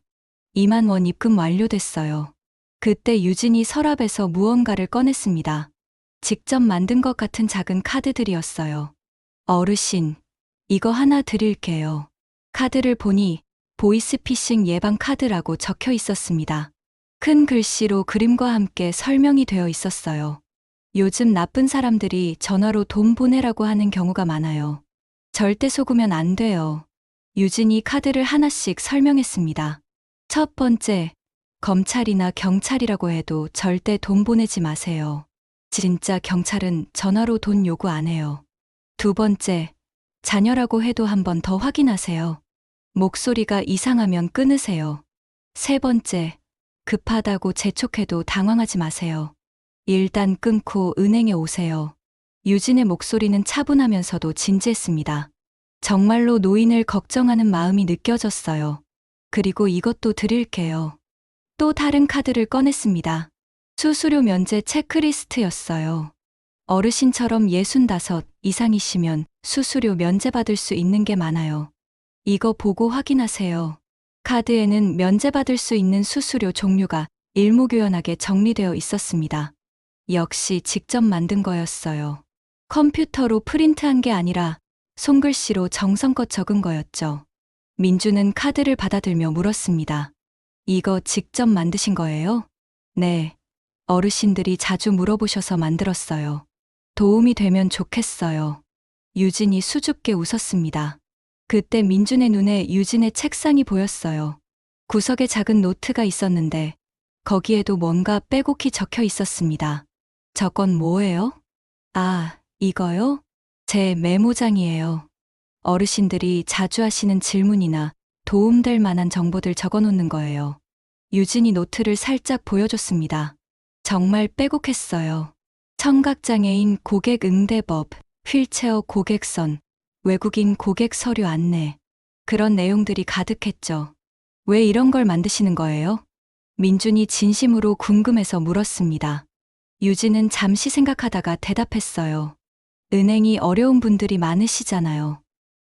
20,000원 입금 완료됐어요. 그때 유진이 서랍에서 무언가를 꺼냈습니다. 직접 만든 것 같은 작은 카드들이었어요. 어르신, 이거 하나 드릴게요. 카드를 보니 보이스피싱 예방 카드라고 적혀 있었습니다. 큰 글씨로 그림과 함께 설명이 되어 있었어요. 요즘 나쁜 사람들이 전화로 돈 보내라고 하는 경우가 많아요. 절대 속으면 안 돼요. 유진이 카드를 하나씩 설명했습니다. 첫 번째, 검찰이나 경찰이라고 해도 절대 돈 보내지 마세요. 진짜 경찰은 전화로 돈 요구 안 해요. 두 번째, 자녀라고 해도 한 번 더 확인하세요. 목소리가 이상하면 끊으세요. 세 번째, 급하다고 재촉해도 당황하지 마세요. 일단 끊고 은행에 오세요. 유진의 목소리는 차분하면서도 진지했습니다. 정말로 노인을 걱정하는 마음이 느껴졌어요. 그리고 이것도 드릴게요. 또 다른 카드를 꺼냈습니다. 수수료 면제 체크리스트였어요. 어르신처럼 65 이상이시면 수수료 면제받을 수 있는 게 많아요. 이거 보고 확인하세요. 카드에는 면제받을 수 있는 수수료 종류가 일목요연하게 정리되어 있었습니다. 역시 직접 만든 거였어요. 컴퓨터로 프린트한 게 아니라 손글씨로 정성껏 적은 거였죠. 민주는 카드를 받아들며 물었습니다. 이거 직접 만드신 거예요? 네. 어르신들이 자주 물어보셔서 만들었어요. 도움이 되면 좋겠어요. 유진이 수줍게 웃었습니다. 그때 민준의 눈에 유진의 책상이 보였어요. 구석에 작은 노트가 있었는데 거기에도 뭔가 빼곡히 적혀 있었습니다. 저건 뭐예요? 아, 이거요? 제 메모장이에요. 어르신들이 자주 하시는 질문이나 도움될 만한 정보들 적어 놓는 거예요. 유진이 노트를 살짝 보여줬습니다. 정말 빼곡했어요. 청각장애인 고객 응대법, 휠체어 고객선, 외국인 고객 서류 안내. 그런 내용들이 가득했죠. 왜 이런 걸 만드시는 거예요? 민준이 진심으로 궁금해서 물었습니다. 유진은 잠시 생각하다가 대답했어요. 은행이 어려운 분들이 많으시잖아요.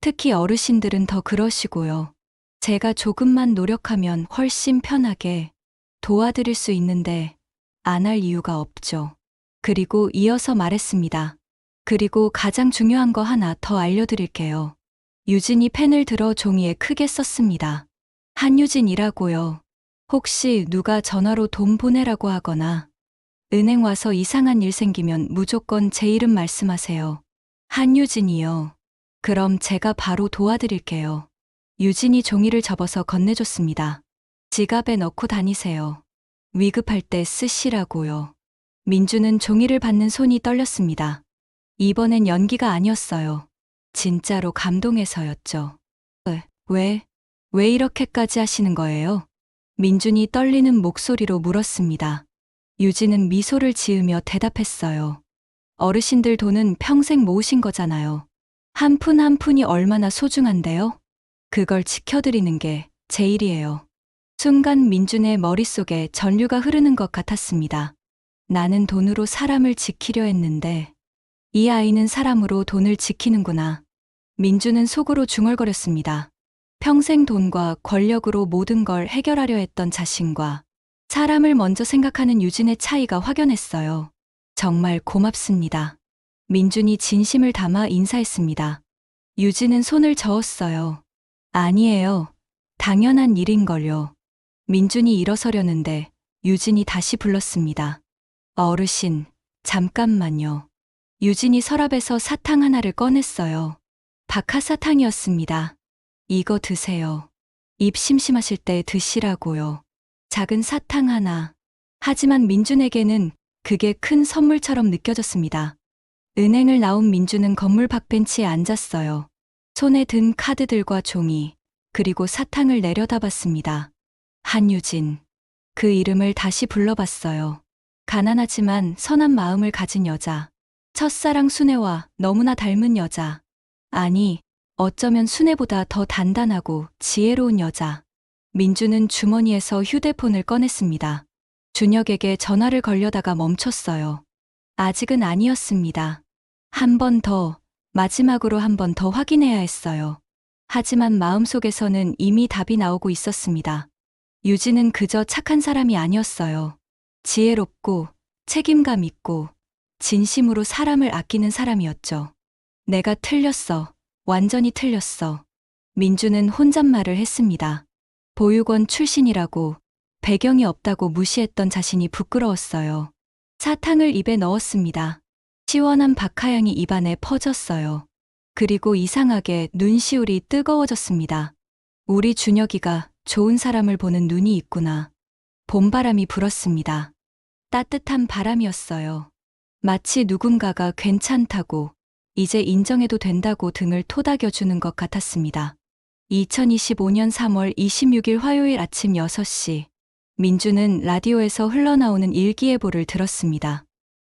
특히 어르신들은 더 그러시고요. 제가 조금만 노력하면 훨씬 편하게 도와드릴 수 있는데 안 할 이유가 없죠. 그리고 이어서 말했습니다. 그리고 가장 중요한 거 하나 더 알려드릴게요. 유진이 펜을 들어 종이에 크게 썼습니다. 한유진이라고요. 혹시 누가 전화로 돈 보내라고 하거나 은행 와서 이상한 일 생기면 무조건 제 이름 말씀하세요. 한유진이요. 그럼 제가 바로 도와드릴게요. 유진이 종이를 접어서 건네줬습니다. 지갑에 넣고 다니세요. 위급할 때 쓰시라고요. 민주는 종이를 받는 손이 떨렸습니다. 이번엔 연기가 아니었어요. 진짜로 감동해서였죠. 왜 이렇게까지 하시는 거예요? 민준이 떨리는 목소리로 물었습니다. 유진은 미소를 지으며 대답했어요. 어르신들 돈은 평생 모으신 거잖아요. 한 푼 한 푼이 얼마나 소중한데요? 그걸 지켜드리는 게 제 일이에요. 순간 민준의 머릿속에 전류가 흐르는 것 같았습니다. 나는 돈으로 사람을 지키려 했는데 이 아이는 사람으로 돈을 지키는구나. 민준은 속으로 중얼거렸습니다. 평생 돈과 권력으로 모든 걸 해결하려 했던 자신과 사람을 먼저 생각하는 유진의 차이가 확연했어요. 정말 고맙습니다. 민준이 진심을 담아 인사했습니다. 유진은 손을 저었어요. 아니에요. 당연한 일인걸요. 민준이 일어서려는데 유진이 다시 불렀습니다. 어르신, 잠깐만요. 유진이 서랍에서 사탕 하나를 꺼냈어요. 박하사탕이었습니다. 이거 드세요. 입 심심하실 때 드시라고요. 작은 사탕 하나. 하지만 민준에게는 그게 큰 선물처럼 느껴졌습니다. 은행을 나온 민준은 건물 밖벤치에 앉았어요. 손에 든 카드들과 종이, 그리고 사탕을 내려다봤습니다. 한유진. 그 이름을 다시 불러봤어요. 가난하지만 선한 마음을 가진 여자. 첫사랑 순애와 너무나 닮은 여자. 아니, 어쩌면 순애보다 더 단단하고 지혜로운 여자. 민주는 주머니에서 휴대폰을 꺼냈습니다. 준혁에게 전화를 걸려다가 멈췄어요. 아직은 아니었습니다. 한 번 더, 마지막으로 한 번 더 확인해야 했어요. 하지만 마음속에서는 이미 답이 나오고 있었습니다. 유진은 그저 착한 사람이 아니었어요. 지혜롭고 책임감 있고 진심으로 사람을 아끼는 사람이었죠. 내가 틀렸어. 완전히 틀렸어. 민주는 혼잣말을 했습니다. 보육원 출신이라고, 배경이 없다고 무시했던 자신이 부끄러웠어요. 사탕을 입에 넣었습니다. 시원한 박하향이 입안에 퍼졌어요. 그리고 이상하게 눈시울이 뜨거워졌습니다. 우리 준혁이가 좋은 사람을 보는 눈이 있구나. 봄바람이 불었습니다. 따뜻한 바람이었어요. 마치 누군가가 괜찮다고, 이제 인정해도 된다고 등을 토닥여주는 것 같았습니다. 2025년 3월 26일 화요일 아침 6시, 민주는 라디오에서 흘러나오는 일기예보를 들었습니다.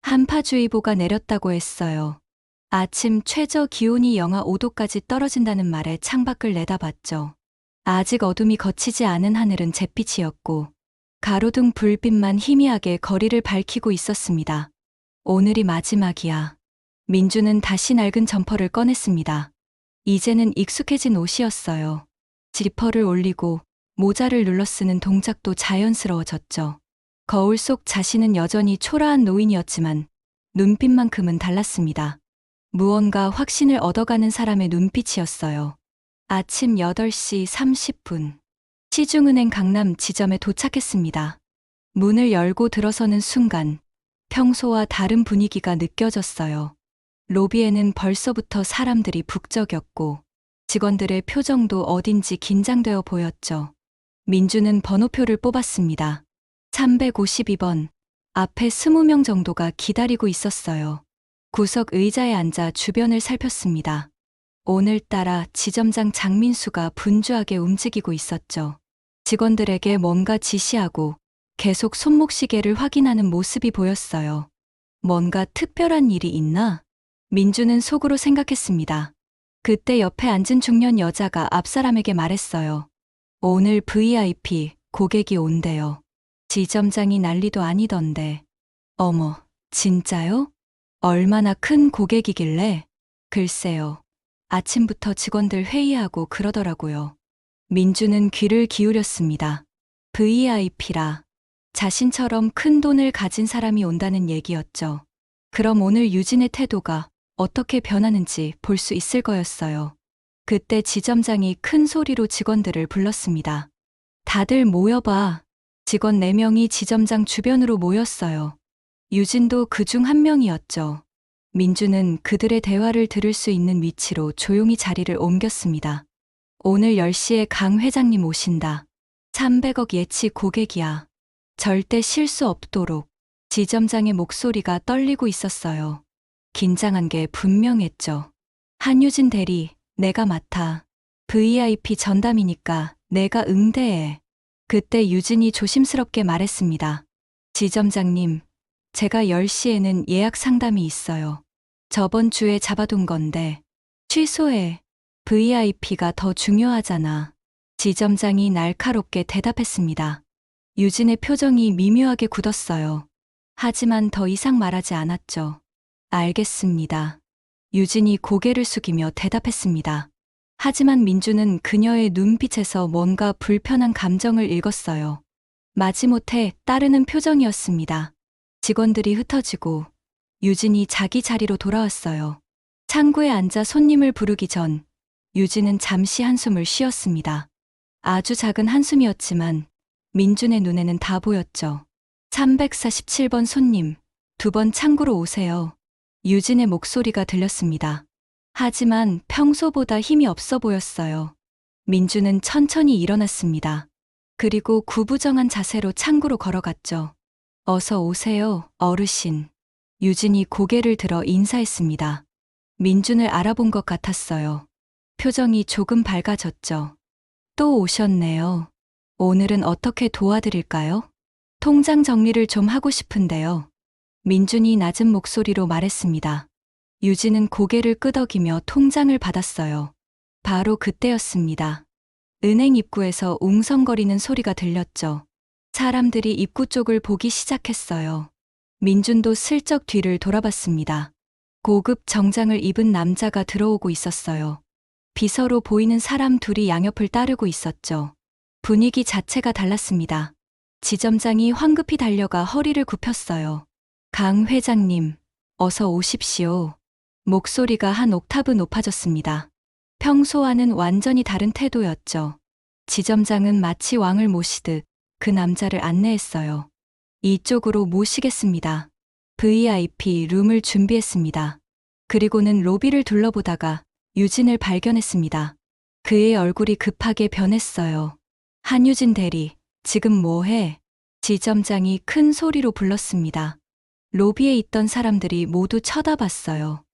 한파주의보가 내렸다고 했어요. 아침 최저 기온이 영하 5도까지 떨어진다는 말에 창밖을 내다봤죠. 아직 어둠이 걷히지 않은 하늘은 잿빛이었고, 가로등 불빛만 희미하게 거리를 밝히고 있었습니다. 오늘이 마지막이야. 민주는 다시 낡은 점퍼를 꺼냈습니다. 이제는 익숙해진 옷이었어요. 지퍼를 올리고 모자를 눌러 쓰는 동작도 자연스러워졌죠. 거울 속 자신은 여전히 초라한 노인이었지만 눈빛만큼은 달랐습니다. 무언가 확신을 얻어가는 사람의 눈빛이었어요. 아침 8시 30분. 시중은행 강남 지점에 도착했습니다. 문을 열고 들어서는 순간 평소와 다른 분위기가 느껴졌어요. 로비에는 벌써부터 사람들이 북적였고 직원들의 표정도 어딘지 긴장되어 보였죠. 민주는 번호표를 뽑았습니다. 352번. 앞에 20명 정도가 기다리고 있었어요. 구석 의자에 앉아 주변을 살폈습니다. 오늘따라 지점장 장민수가 분주하게 움직이고 있었죠. 직원들에게 뭔가 지시하고 계속 손목시계를 확인하는 모습이 보였어요. 뭔가 특별한 일이 있나? 민주는 속으로 생각했습니다. 그때 옆에 앉은 중년 여자가 앞사람에게 말했어요. 오늘 VIP 고객이 온대요. 지점장이 난리도 아니던데. 어머, 진짜요? 얼마나 큰 고객이길래? 글쎄요. 아침부터 직원들 회의하고 그러더라고요. 민주는 귀를 기울였습니다. VIP라. 자신처럼 큰 돈을 가진 사람이 온다는 얘기였죠. 그럼 오늘 유진의 태도가 어떻게 변하는지 볼 수 있을 거였어요. 그때 지점장이 큰 소리로 직원들을 불렀습니다. 다들 모여봐. 직원 4명이 지점장 주변으로 모였어요. 유진도 그중 한 명이었죠. 민주는 그들의 대화를 들을 수 있는 위치로 조용히 자리를 옮겼습니다. 오늘 10시에 강 회장님 오신다. 300억 예치 고객이야. 절대 실수 없도록. 지점장의 목소리가 떨리고 있었어요. 긴장한 게 분명했죠. 한유진 대리, 내가 맡아. VIP 전담이니까 내가 응대해. 그때 유진이 조심스럽게 말했습니다. 지점장님, 제가 10시에는 예약 상담이 있어요. 저번 주에 잡아둔 건데 취소해. VIP가 더 중요하잖아. 지점장이 날카롭게 대답했습니다. 유진의 표정이 미묘하게 굳었어요. 하지만 더 이상 말하지 않았죠. 알겠습니다. 유진이 고개를 숙이며 대답했습니다. 하지만 민주는 그녀의 눈빛에서 뭔가 불편한 감정을 읽었어요. 마지못해 따르는 표정이었습니다. 직원들이 흩어지고 유진이 자기 자리로 돌아왔어요. 창구에 앉아 손님을 부르기 전 유진은 잠시 한숨을 쉬었습니다. 아주 작은 한숨이었지만 민준의 눈에는 다 보였죠. 347번 손님, 2번 창구로 오세요. 유진의 목소리가 들렸습니다. 하지만 평소보다 힘이 없어 보였어요. 민주는 천천히 일어났습니다. 그리고 구부정한 자세로 창구로 걸어갔죠. 어서 오세요, 어르신. 유진이 고개를 들어 인사했습니다. 민준을 알아본 것 같았어요. 표정이 조금 밝아졌죠. 또 오셨네요. 오늘은 어떻게 도와드릴까요? 통장 정리를 좀 하고 싶은데요. 민준이 낮은 목소리로 말했습니다. 유진은 고개를 끄덕이며 통장을 받았어요. 바로 그때였습니다. 은행 입구에서 웅성거리는 소리가 들렸죠. 사람들이 입구 쪽을 보기 시작했어요. 민준도 슬쩍 뒤를 돌아봤습니다. 고급 정장을 입은 남자가 들어오고 있었어요. 비서로 보이는 사람 둘이 양옆을 따르고 있었죠. 분위기 자체가 달랐습니다. 지점장이 황급히 달려가 허리를 굽혔어요. 강 회장님, 어서 오십시오. 목소리가 한 옥타브 높아졌습니다. 평소와는 완전히 다른 태도였죠. 지점장은 마치 왕을 모시듯 그 남자를 안내했어요. 이쪽으로 모시겠습니다. VIP 룸을 준비했습니다. 그리고는 로비를 둘러보다가 유진을 발견했습니다. 그의 얼굴이 급하게 변했어요. 한유진 대리, 지금 뭐해? 지점장이 큰 소리로 불렀습니다. 로비에 있던 사람들이 모두 쳐다봤어요.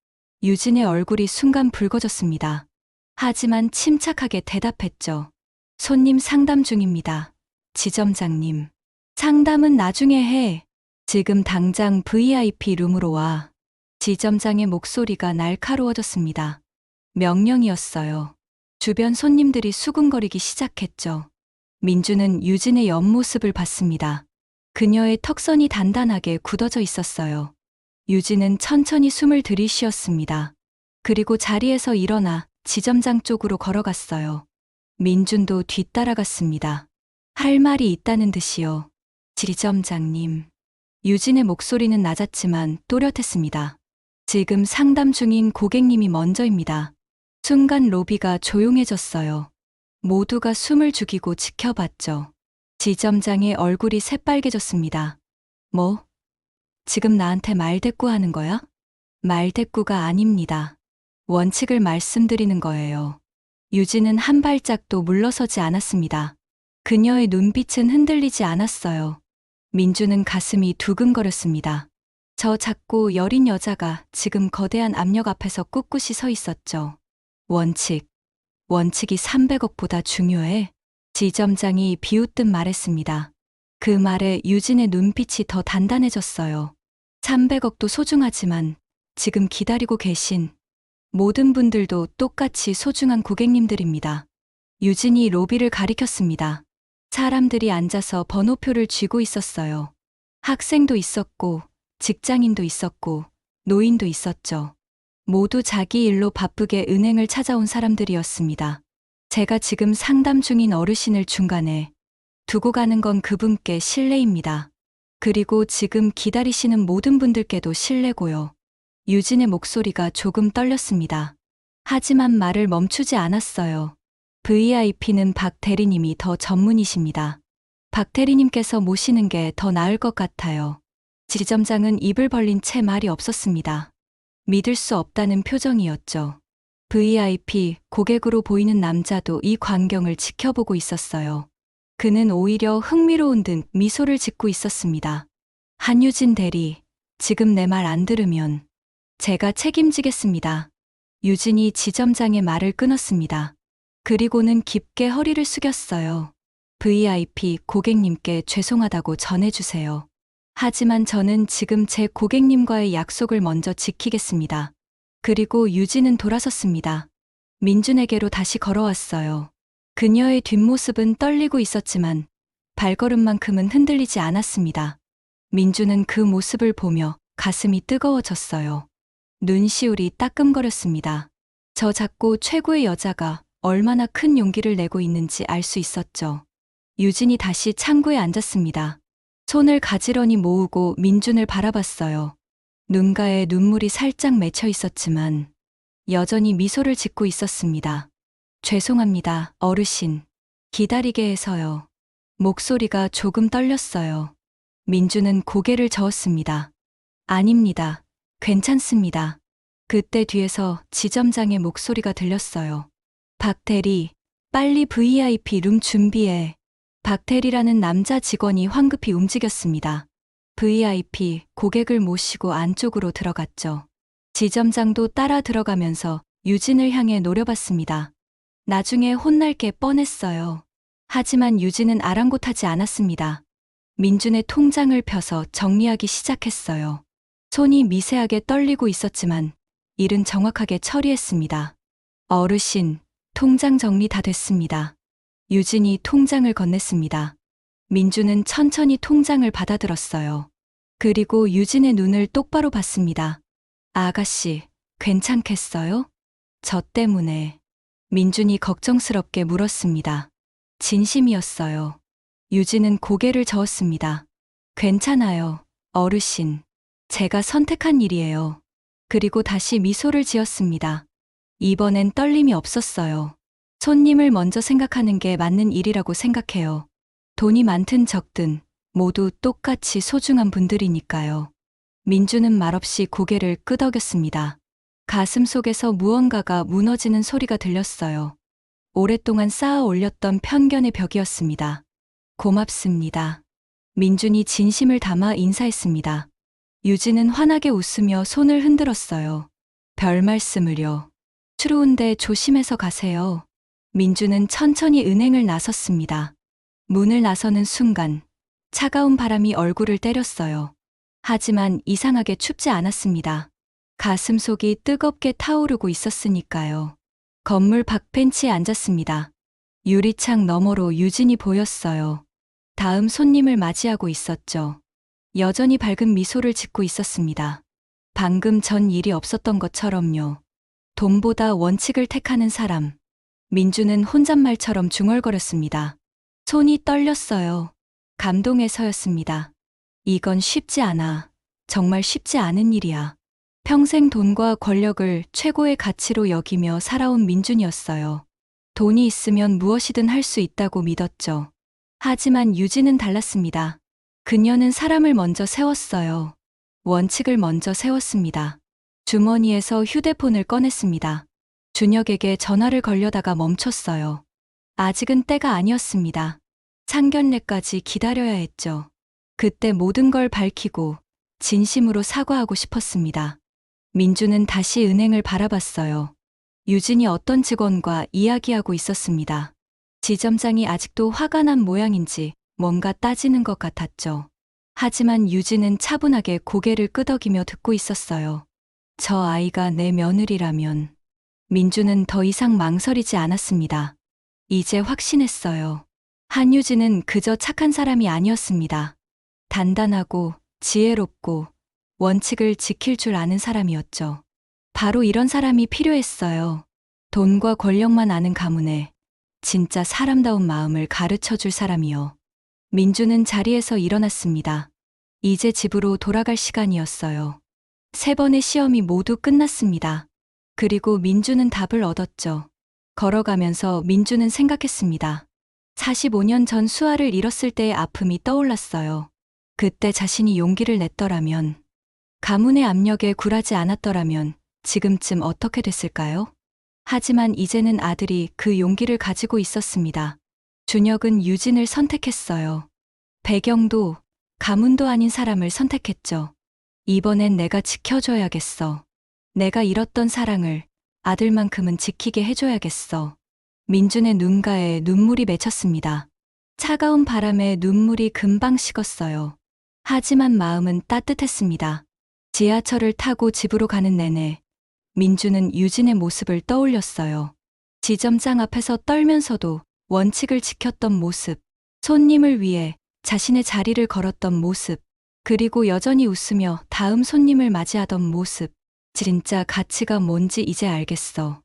유진의 얼굴이 순간 붉어졌습니다. 하지만 침착하게 대답했죠. 손님 상담 중입니다. 지점장님. 상담은 나중에 해. 지금 당장 VIP 룸으로 와. 지점장의 목소리가 날카로워졌습니다. 명령이었어요. 주변 손님들이 수군거리기 시작했죠. 민주는 유진의 옆모습을 봤습니다. 그녀의 턱선이 단단하게 굳어져 있었어요. 유진은 천천히 숨을 들이쉬었습니다. 그리고 자리에서 일어나 지점장 쪽으로 걸어갔어요. 민준도 뒤따라갔습니다. 할 말이 있다는 듯이요. 지점장님. 유진의 목소리는 낮았지만 또렷했습니다. 지금 상담 중인 고객님이 먼저입니다. 순간 로비가 조용해졌어요. 모두가 숨을 죽이고 지켜봤죠. 지점장의 얼굴이 새빨개졌습니다. 뭐? 지금 나한테 말대꾸하는 거야? 말대꾸가 아닙니다. 원칙을 말씀드리는 거예요. 유진은 한 발짝도 물러서지 않았습니다. 그녀의 눈빛은 흔들리지 않았어요. 민주는 가슴이 두근거렸습니다. 저 작고 여린 여자가 지금 거대한 압력 앞에서 꿋꿋이 서 있었죠. 원칙이 300억보다 중요해? 지점장이 비웃듯 말했습니다. 그 말에 유진의 눈빛이 더 단단해졌어요. 300억도 소중하지만 지금 기다리고 계신 모든 분들도 똑같이 소중한 고객님들입니다. 유진이 로비를 가리켰습니다. 사람들이 앉아서 번호표를 쥐고 있었어요. 학생도 있었고, 직장인도 있었고, 노인도 있었죠. 모두 자기 일로 바쁘게 은행을 찾아온 사람들이었습니다. 제가 지금 상담 중인 어르신을 중간에 두고 가는 건 그분께 실례입니다. 그리고 지금 기다리시는 모든 분들께도 실례고요. 유진의 목소리가 조금 떨렸습니다. 하지만 말을 멈추지 않았어요. VIP는 박 대리님이 더 전문이십니다. 박 대리님께서 모시는 게 더 나을 것 같아요. 지점장은 입을 벌린 채 말이 없었습니다. 믿을 수 없다는 표정이었죠. VIP 고객으로 보이는 남자도 이 광경을 지켜보고 있었어요. 그는 오히려 흥미로운 듯 미소를 짓고 있었습니다. 한유진 대리, 지금 내 말 안 들으면 제가 책임지겠습니다. 유진이 지점장의 말을 끊었습니다. 그리고는 깊게 허리를 숙였어요. VIP 고객님께 죄송하다고 전해주세요. 하지만 저는 지금 제 고객님과의 약속을 먼저 지키겠습니다. 그리고 유진은 돌아섰습니다. 민준에게로 다시 걸어왔어요. 그녀의 뒷모습은 떨리고 있었지만 발걸음만큼은 흔들리지 않았습니다. 민준은 그 모습을 보며 가슴이 뜨거워졌어요. 눈시울이 따끔거렸습니다. 저 작고 최고의 여자가 얼마나 큰 용기를 내고 있는지 알 수 있었죠. 유진이 다시 창구에 앉았습니다. 손을 가지런히 모으고 민준을 바라봤어요. 눈가에 눈물이 살짝 맺혀 있었지만 여전히 미소를 짓고 있었습니다. 죄송합니다, 어르신. 기다리게 해서요. 목소리가 조금 떨렸어요. 민준은 고개를 저었습니다. 아닙니다. 괜찮습니다. 그때 뒤에서 지점장의 목소리가 들렸어요. 박 대리, 빨리 VIP 룸 준비해. 박 대리라는 남자 직원이 황급히 움직였습니다. VIP 고객을 모시고 안쪽으로 들어갔죠. 지점장도 따라 들어가면서 유진을 향해 노려봤습니다. 나중에 혼날 게 뻔했어요. 하지만 유진은 아랑곳하지 않았습니다. 민준의 통장을 펴서 정리하기 시작했어요. 손이 미세하게 떨리고 있었지만 일은 정확하게 처리했습니다. 어르신, 통장 정리 다 됐습니다. 유진이 통장을 건넸습니다. 민준은 천천히 통장을 받아들었어요. 그리고 유진의 눈을 똑바로 봤습니다. 아가씨, 괜찮겠어요? 저 때문에. 민준이 걱정스럽게 물었습니다. 진심이었어요. 유진은 고개를 저었습니다. 괜찮아요, 어르신. 제가 선택한 일이에요. 그리고 다시 미소를 지었습니다. 이번엔 떨림이 없었어요. 손님을 먼저 생각하는 게 맞는 일이라고 생각해요. 돈이 많든 적든 모두 똑같이 소중한 분들이니까요. 민주는 말없이 고개를 끄덕였습니다. 가슴 속에서 무언가가 무너지는 소리가 들렸어요. 오랫동안 쌓아 올렸던 편견의 벽이었습니다. 고맙습니다. 민준이 진심을 담아 인사했습니다. 유진은 환하게 웃으며 손을 흔들었어요. 별 말씀을요. 추운데 조심해서 가세요. 민주는 천천히 은행을 나섰습니다. 문을 나서는 순간 차가운 바람이 얼굴을 때렸어요. 하지만 이상하게 춥지 않았습니다. 가슴속이 뜨겁게 타오르고 있었으니까요. 건물 밖 벤치에 앉았습니다. 유리창 너머로 유진이 보였어요. 다음 손님을 맞이하고 있었죠. 여전히 밝은 미소를 짓고 있었습니다. 방금 전 일이 없었던 것처럼요. 돈보다 원칙을 택하는 사람. 민주는 혼잣말처럼 중얼거렸습니다. 손이 떨렸어요. 감동해서였습니다. 이건 쉽지 않아. 정말 쉽지 않은 일이야. 평생 돈과 권력을 최고의 가치로 여기며 살아온 민준이었어요. 돈이 있으면 무엇이든 할 수 있다고 믿었죠. 하지만 유진은 달랐습니다. 그녀는 사람을 먼저 세웠어요. 원칙을 먼저 세웠습니다. 주머니에서 휴대폰을 꺼냈습니다. 준혁에게 전화를 걸려다가 멈췄어요. 아직은 때가 아니었습니다. 상견례까지 기다려야 했죠. 그때 모든 걸 밝히고 진심으로 사과하고 싶었습니다. 민주는 다시 은행을 바라봤어요. 유진이 어떤 직원과 이야기하고 있었습니다. 지점장이 아직도 화가 난 모양인지 뭔가 따지는 것 같았죠. 하지만 유진은 차분하게 고개를 끄덕이며 듣고 있었어요. 저 아이가 내 며느리라면. 민주는 더 이상 망설이지 않았습니다. 이제 확신했어요. 한유진은 그저 착한 사람이 아니었습니다. 단단하고 지혜롭고 원칙을 지킬 줄 아는 사람이었죠. 바로 이런 사람이 필요했어요. 돈과 권력만 아는 가문에 진짜 사람다운 마음을 가르쳐 줄 사람이요. 민주는 자리에서 일어났습니다. 이제 집으로 돌아갈 시간이었어요. 3번의 시험이 모두 끝났습니다. 그리고 민주는 답을 얻었죠. 걸어가면서 민주는 생각했습니다. 45년 전 수아를 잃었을 때의 아픔이 떠올랐어요. 그때 자신이 용기를 냈더라면, 가문의 압력에 굴하지 않았더라면 지금쯤 어떻게 됐을까요? 하지만 이제는 아들이 그 용기를 가지고 있었습니다. 준혁은 유진을 선택했어요. 배경도 가문도 아닌 사람을 선택했죠. 이번엔 내가 지켜줘야겠어. 내가 잃었던 사랑을 아들만큼은 지키게 해줘야겠어. 민준의 눈가에 눈물이 맺혔습니다. 차가운 바람에 눈물이 금방 식었어요. 하지만 마음은 따뜻했습니다. 지하철을 타고 집으로 가는 내내 민주는 유진의 모습을 떠올렸어요. 지점장 앞에서 떨면서도 원칙을 지켰던 모습, 손님을 위해 자신의 자리를 걸었던 모습, 그리고 여전히 웃으며 다음 손님을 맞이하던 모습. 진짜 가치가 뭔지 이제 알겠어.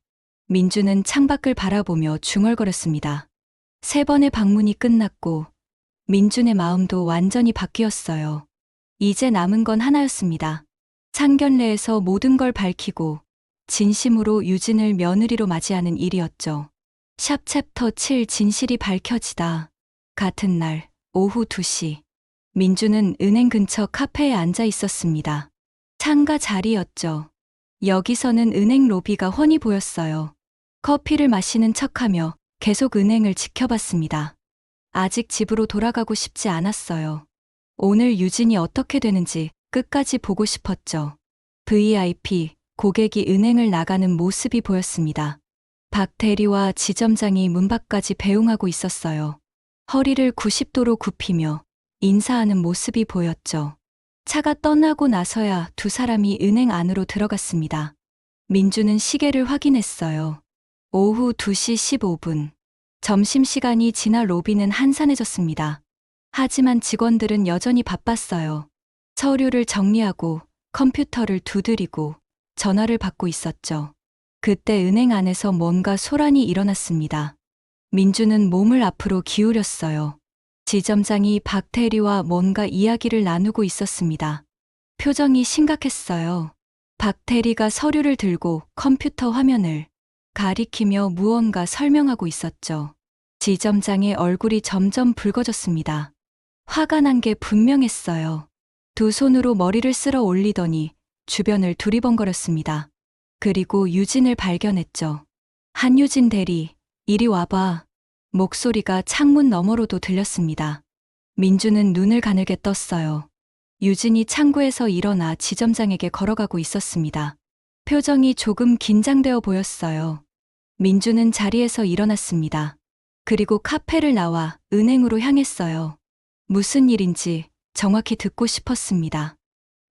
민주는 창밖을 바라보며 중얼거렸습니다. 3번의 방문이 끝났고 민준의 마음도 완전히 바뀌었어요. 이제 남은 건 하나였습니다. 상견례에서 모든 걸 밝히고 진심으로 유진을 며느리로 맞이하는 일이었죠. 샵 챕터 7 진실이 밝혀지다. 같은 날 오후 2시 민주는 은행 근처 카페에 앉아 있었습니다. 창가 자리였죠. 여기서는 은행 로비가 훤히 보였어요. 커피를 마시는 척하며 계속 은행을 지켜봤습니다. 아직 집으로 돌아가고 싶지 않았어요. 오늘 유진이 어떻게 되는지 끝까지 보고 싶었죠. VIP 고객이 은행을 나가는 모습이 보였습니다. 박 대리와 지점장이 문 밖까지 배웅하고 있었어요. 허리를 90도로 굽히며 인사하는 모습이 보였죠. 차가 떠나고 나서야 두 사람이 은행 안으로 들어갔습니다. 민주는 시계를 확인했어요. 오후 2시 15분. 점심시간이 지나 로비는 한산해졌습니다. 하지만 직원들은 여전히 바빴어요. 서류를 정리하고 컴퓨터를 두드리고 전화를 받고 있었죠. 그때 은행 안에서 뭔가 소란이 일어났습니다. 민주는 몸을 앞으로 기울였어요. 지점장이 박태리와 뭔가 이야기를 나누고 있었습니다. 표정이 심각했어요. 박 대리가 서류를 들고 컴퓨터 화면을 가리키며 무언가 설명하고 있었죠. 지점장의 얼굴이 점점 붉어졌습니다. 화가 난 게 분명했어요. 두 손으로 머리를 쓸어 올리더니 주변을 두리번거렸습니다. 그리고 유진을 발견했죠. 한유진 대리, 이리 와봐. 목소리가 창문 너머로도 들렸습니다. 민주는 눈을 가늘게 떴어요. 유진이 창구에서 일어나 지점장에게 걸어가고 있었습니다. 표정이 조금 긴장되어 보였어요. 민주는 자리에서 일어났습니다. 그리고 카페를 나와 은행으로 향했어요. 무슨 일인지 정확히 듣고 싶었습니다.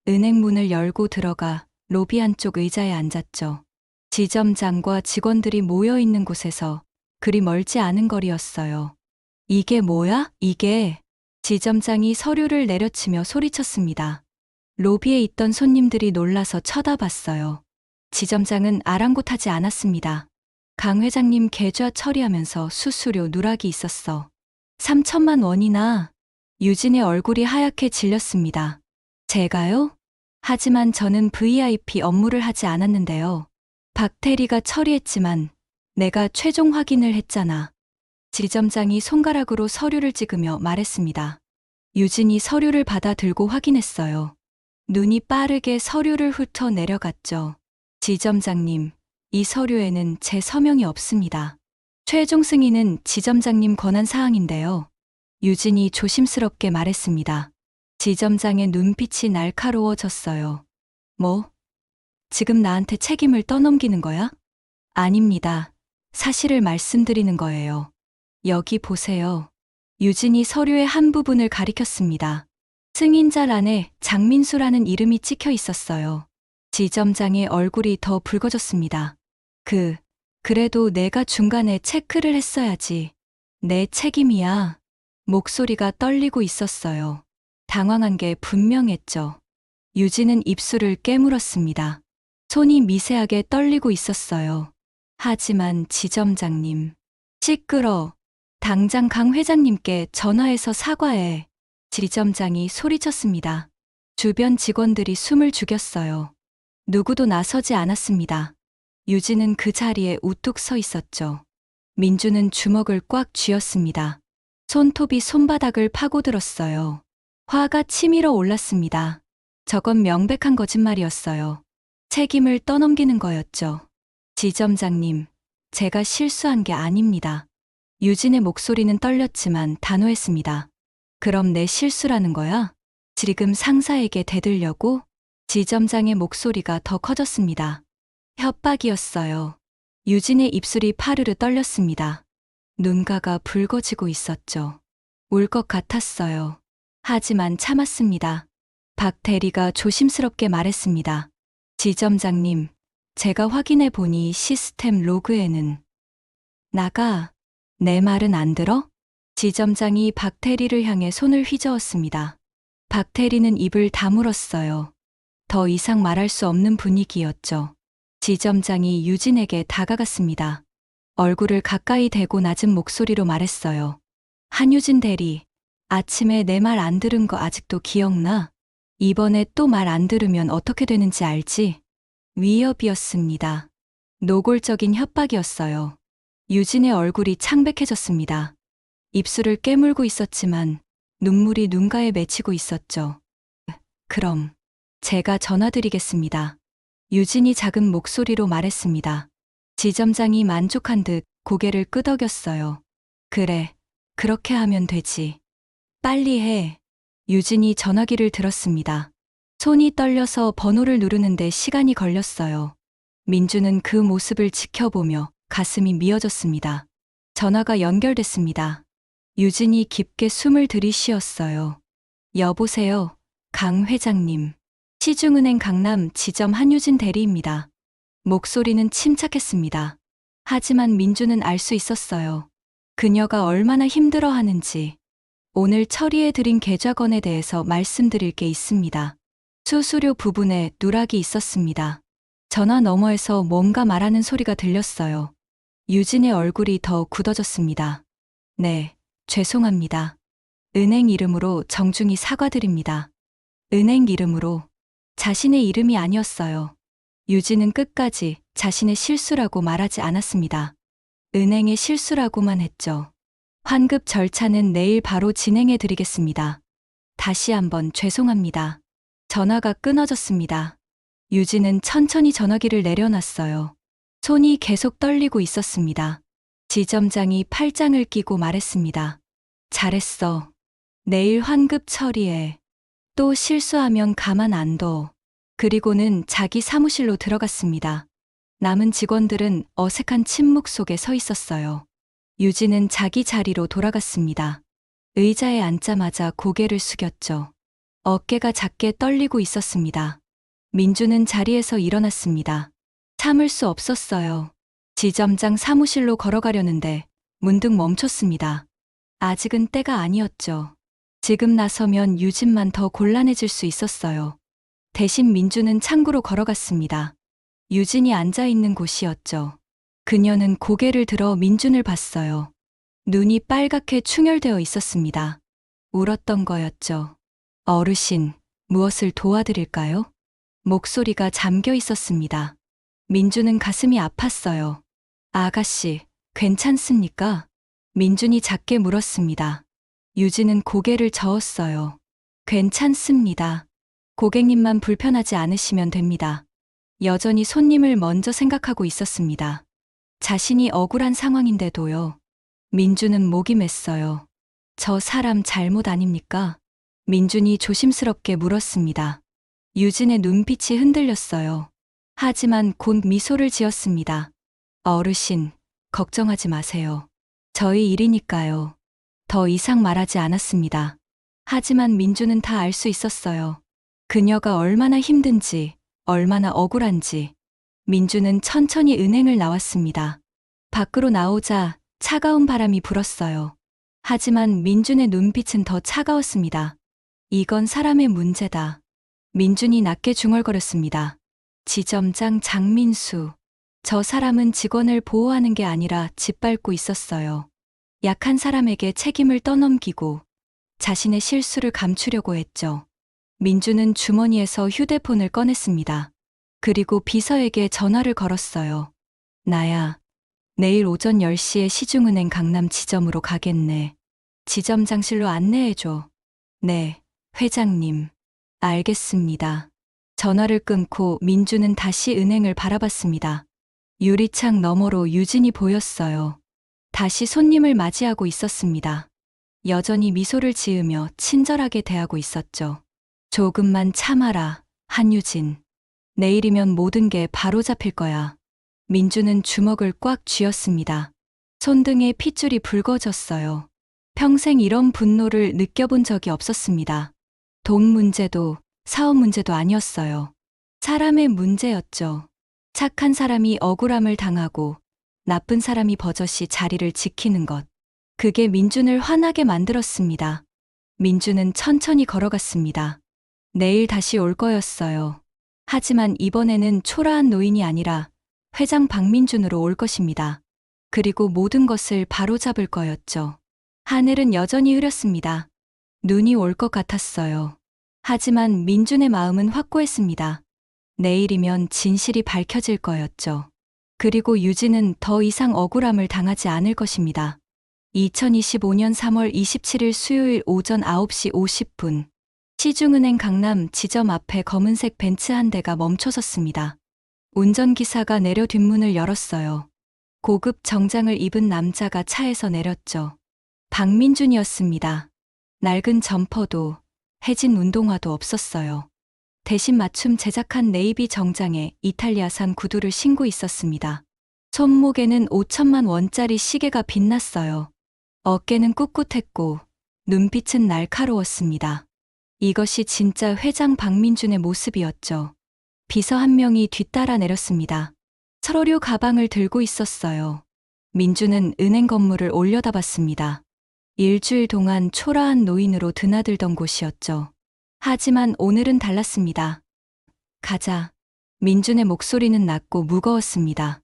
은행 문을 열고 들어가 로비 안쪽 의자에 앉았죠. 지점장과 직원들이 모여 있는 곳에서 그리 멀지 않은 거리였어요. 이게 뭐야? 이게. 지점장이 서류를 내려치며 소리쳤습니다. 로비에 있던 손님들이 놀라서 쳐다봤어요. 지점장은 아랑곳하지 않았습니다. 강 회장님 계좌 처리하면서 수수료 누락이 있었어. 3천만 원이나. 유진의 얼굴이 하얗게 질렸습니다. 제가요? 하지만 저는 VIP 업무를 하지 않았는데요. 박태리가 처리했지만 내가 최종 확인을 했잖아. 지점장이 손가락으로 서류를 찍으며 말했습니다. 유진이 서류를 받아 들고 확인했어요. 눈이 빠르게 서류를 훑어 내려갔죠. 지점장님, 이 서류에는 제 서명이 없습니다. 최종 승인은 지점장님 권한 사항인데요. 유진이 조심스럽게 말했습니다. 지점장의 눈빛이 날카로워졌어요. 뭐? 지금 나한테 책임을 떠넘기는 거야? 아닙니다. 사실을 말씀드리는 거예요. 여기 보세요. 유진이 서류의 한 부분을 가리켰습니다. 승인자란에 장민수라는 이름이 찍혀 있었어요. 지점장의 얼굴이 더 붉어졌습니다. 그래도 내가 중간에 체크를 했어야지. 내 책임이야. 목소리가 떨리고 있었어요. 당황한 게 분명했죠. 유진은 입술을 깨물었습니다. 손이 미세하게 떨리고 있었어요. 하지만 지점장님. 시끄러. 당장 강 회장님께 전화해서 사과해. 지점장이 소리쳤습니다. 주변 직원들이 숨을 죽였어요. 누구도 나서지 않았습니다. 유진은 그 자리에 우뚝 서 있었죠. 민주는 주먹을 꽉 쥐었습니다. 손톱이 손바닥을 파고들었어요. 화가 치밀어 올랐습니다. 저건 명백한 거짓말이었어요. 책임을 떠넘기는 거였죠. 지점장님, 제가 실수한 게 아닙니다. 유진의 목소리는 떨렸지만 단호했습니다. 그럼 내 실수라는 거야? 지금 상사에게 대들려고? 지점장의 목소리가 더 커졌습니다. 협박이었어요. 유진의 입술이 파르르 떨렸습니다. 눈가가 붉어지고 있었죠. 울 것 같았어요. 하지만 참았습니다. 박 대리가 조심스럽게 말했습니다. 지점장님, 제가 확인해 보니 시스템 로그에는 나가. 내 말은 안 들어? 지점장이 박태리를 향해 손을 휘저었습니다. 박태리는 입을 다물었어요. 더 이상 말할 수 없는 분위기였죠. 지점장이 유진에게 다가갔습니다. 얼굴을 가까이 대고 낮은 목소리로 말했어요. 한유진 대리, 아침에 내 말 안 들은 거 아직도 기억나? 이번에 또 말 안 들으면 어떻게 되는지 알지? 위협이었습니다. 노골적인 협박이었어요. 유진의 얼굴이 창백해졌습니다. 입술을 깨물고 있었지만 눈물이 눈가에 맺히고 있었죠. 그럼 제가 전화드리겠습니다. 유진이 작은 목소리로 말했습니다. 지점장이 만족한 듯 고개를 끄덕였어요. 그래, 그렇게 하면 되지. 빨리 해. 유진이 전화기를 들었습니다. 손이 떨려서 번호를 누르는데 시간이 걸렸어요. 민주는 그 모습을 지켜보며 가슴이 미어졌습니다. 전화가 연결됐습니다. 유진이 깊게 숨을 들이쉬었어요. 여보세요, 강 회장님. 시중은행 강남 지점 한유진 대리입니다. 목소리는 침착했습니다. 하지만 민주는 알 수 있었어요. 그녀가 얼마나 힘들어하는지. 오늘 처리해드린 계좌건에 대해서 말씀드릴 게 있습니다. 수수료 부분에 누락이 있었습니다. 전화 너머에서 뭔가 말하는 소리가 들렸어요. 유진의 얼굴이 더 굳어졌습니다. 네, 죄송합니다. 은행 이름으로 정중히 사과드립니다. 은행 이름으로. 자신의 이름이 아니었어요. 유진은 끝까지 자신의 실수라고 말하지 않았습니다. 은행의 실수라고만 했죠. 환급 절차는 내일 바로 진행해 드리겠습니다. 다시 한번 죄송합니다. 전화가 끊어졌습니다. 유진은 천천히 전화기를 내려놨어요. 손이 계속 떨리고 있었습니다. 지점장이 팔짱을 끼고 말했습니다. 잘했어. 내일 환급 처리해. 또 실수하면 가만 안 둬. 그리고는 자기 사무실로 들어갔습니다. 남은 직원들은 어색한 침묵 속에 서 있었어요. 유진은 자기 자리로 돌아갔습니다. 의자에 앉자마자 고개를 숙였죠. 어깨가 작게 떨리고 있었습니다. 민주는 자리에서 일어났습니다. 참을 수 없었어요. 지점장 사무실로 걸어가려는데 문득 멈췄습니다. 아직은 때가 아니었죠. 지금 나서면 유진만 더 곤란해질 수 있었어요. 대신 민주는 창구로 걸어갔습니다. 유진이 앉아있는 곳이었죠. 그녀는 고개를 들어 민준을 봤어요. 눈이 빨갛게 충혈되어 있었습니다. 울었던 거였죠. 어르신, 무엇을 도와드릴까요? 목소리가 잠겨 있었습니다. 민준은 가슴이 아팠어요. 아가씨, 괜찮습니까? 민준이 작게 물었습니다. 유진은 고개를 저었어요. 괜찮습니다. 고객님만 불편하지 않으시면 됩니다. 여전히 손님을 먼저 생각하고 있었습니다. 자신이 억울한 상황인데도요. 민준은 목이 맸어요. 저 사람 잘못 아닙니까? 민준이 조심스럽게 물었습니다. 유진의 눈빛이 흔들렸어요. 하지만 곧 미소를 지었습니다. 어르신, 걱정하지 마세요. 저희 일이니까요. 더 이상 말하지 않았습니다. 하지만 민주는 다 알 수 있었어요. 그녀가 얼마나 힘든지, 얼마나 억울한지. 민주는 천천히 은행을 나왔습니다. 밖으로 나오자 차가운 바람이 불었어요. 하지만 민준의 눈빛은 더 차가웠습니다. 이건 사람의 문제다. 민준이 낮게 중얼거렸습니다. 지점장 장민수. 저 사람은 직원을 보호하는 게 아니라 짓밟고 있었어요. 약한 사람에게 책임을 떠넘기고 자신의 실수를 감추려고 했죠. 민주는 주머니에서 휴대폰을 꺼냈습니다. 그리고 비서에게 전화를 걸었어요. 나야, 내일 오전 10시에 시중은행 강남 지점으로 가겠네. 지점장실로 안내해줘. 네, 회장님. 알겠습니다. 전화를 끊고 민주는 다시 은행을 바라봤습니다. 유리창 너머로 유진이 보였어요. 다시 손님을 맞이하고 있었습니다. 여전히 미소를 지으며 친절하게 대하고 있었죠. 조금만 참아라, 한유진. 내일이면 모든 게 바로잡힐 거야. 민주는 주먹을 꽉 쥐었습니다. 손등에 핏줄이 붉어졌어요. 평생 이런 분노를 느껴본 적이 없었습니다. 돈 문제도 사업 문제도 아니었어요. 사람의 문제였죠. 착한 사람이 억울함을 당하고 나쁜 사람이 버젓이 자리를 지키는 것. 그게 민준을 화나게 만들었습니다. 민준은 천천히 걸어갔습니다. 내일 다시 올 거였어요. 하지만 이번에는 초라한 노인이 아니라 회장 박민준으로 올 것입니다. 그리고 모든 것을 바로잡을 거였죠. 하늘은 여전히 흐렸습니다. 눈이 올 것 같았어요. 하지만 민준의 마음은 확고했습니다. 내일이면 진실이 밝혀질 거였죠. 그리고 유진은 더 이상 억울함을 당하지 않을 것입니다. 2025년 3월 27일 수요일 오전 9시 50분. 시중은행 강남 지점 앞에 검은색 벤츠 한 대가 멈춰섰습니다. 운전기사가 내려 뒷문을 열었어요. 고급 정장을 입은 남자가 차에서 내렸죠. 박민준이었습니다. 낡은 점퍼도 해진 운동화도 없었어요. 대신 맞춤 제작한 네이비 정장에 이탈리아산 구두를 신고 있었습니다. 손목에는 5천만 원짜리 시계가 빛났어요. 어깨는 꿋꿋했고 눈빛은 날카로웠습니다. 이것이 진짜 회장 박민준의 모습이었죠. 비서 한 명이 뒤따라 내렸습니다. 서류 가방을 들고 있었어요. 민준은 은행 건물을 올려다봤습니다. 일주일 동안 초라한 노인으로 드나들던 곳이었죠. 하지만 오늘은 달랐습니다. 가자. 민준의 목소리는 낮고 무거웠습니다.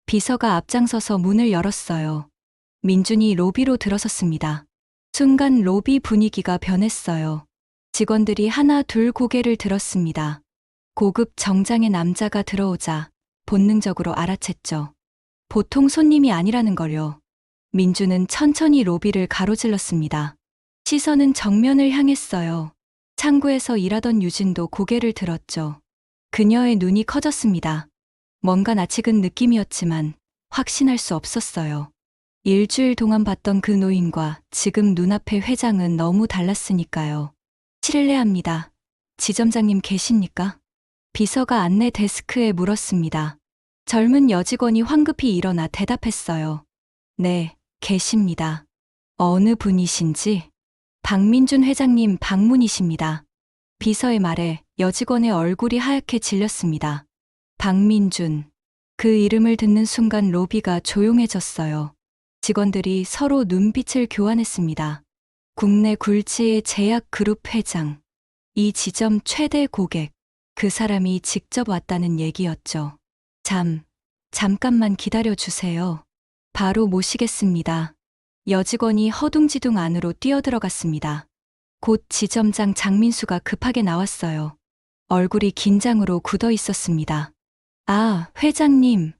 비서가 앞장서서 문을 열었어요. 민준이 로비로 들어섰습니다. 순간 로비 분위기가 변했어요. 직원들이 하나 둘 고개를 들었습니다. 고급 정장의 남자가 들어오자 본능적으로 알아챘죠. 보통 손님이 아니라는 걸요. 민주는 천천히 로비를 가로질렀습니다. 시선은 정면을 향했어요. 창구에서 일하던 유진도 고개를 들었죠. 그녀의 눈이 커졌습니다. 뭔가 낯익은 느낌이었지만 확신할 수 없었어요. 일주일 동안 봤던 그 노인과 지금 눈앞의 회장은 너무 달랐으니까요. 실례합니다. 지점장님 계십니까? 비서가 안내 데스크에 물었습니다. 젊은 여직원이 황급히 일어나 대답했어요. 네, 계십니다. 어느 분이신지? 박민준 회장님 방문이십니다. 비서의 말에 여직원의 얼굴이 하얗게 질렸습니다. 박민준. 그 이름을 듣는 순간 로비가 조용해졌어요. 직원들이 서로 눈빛을 교환했습니다. 국내 굴지의 제약그룹 회장. 이 지점 최대 고객. 그 사람이 직접 왔다는 얘기였죠. 잠깐만 기다려 주세요. 바로 모시겠습니다. 여직원이 허둥지둥 안으로 뛰어들어갔습니다. 곧 지점장 장민수가 급하게 나왔어요. 얼굴이 긴장으로 굳어 있었습니다. 아, 회장님.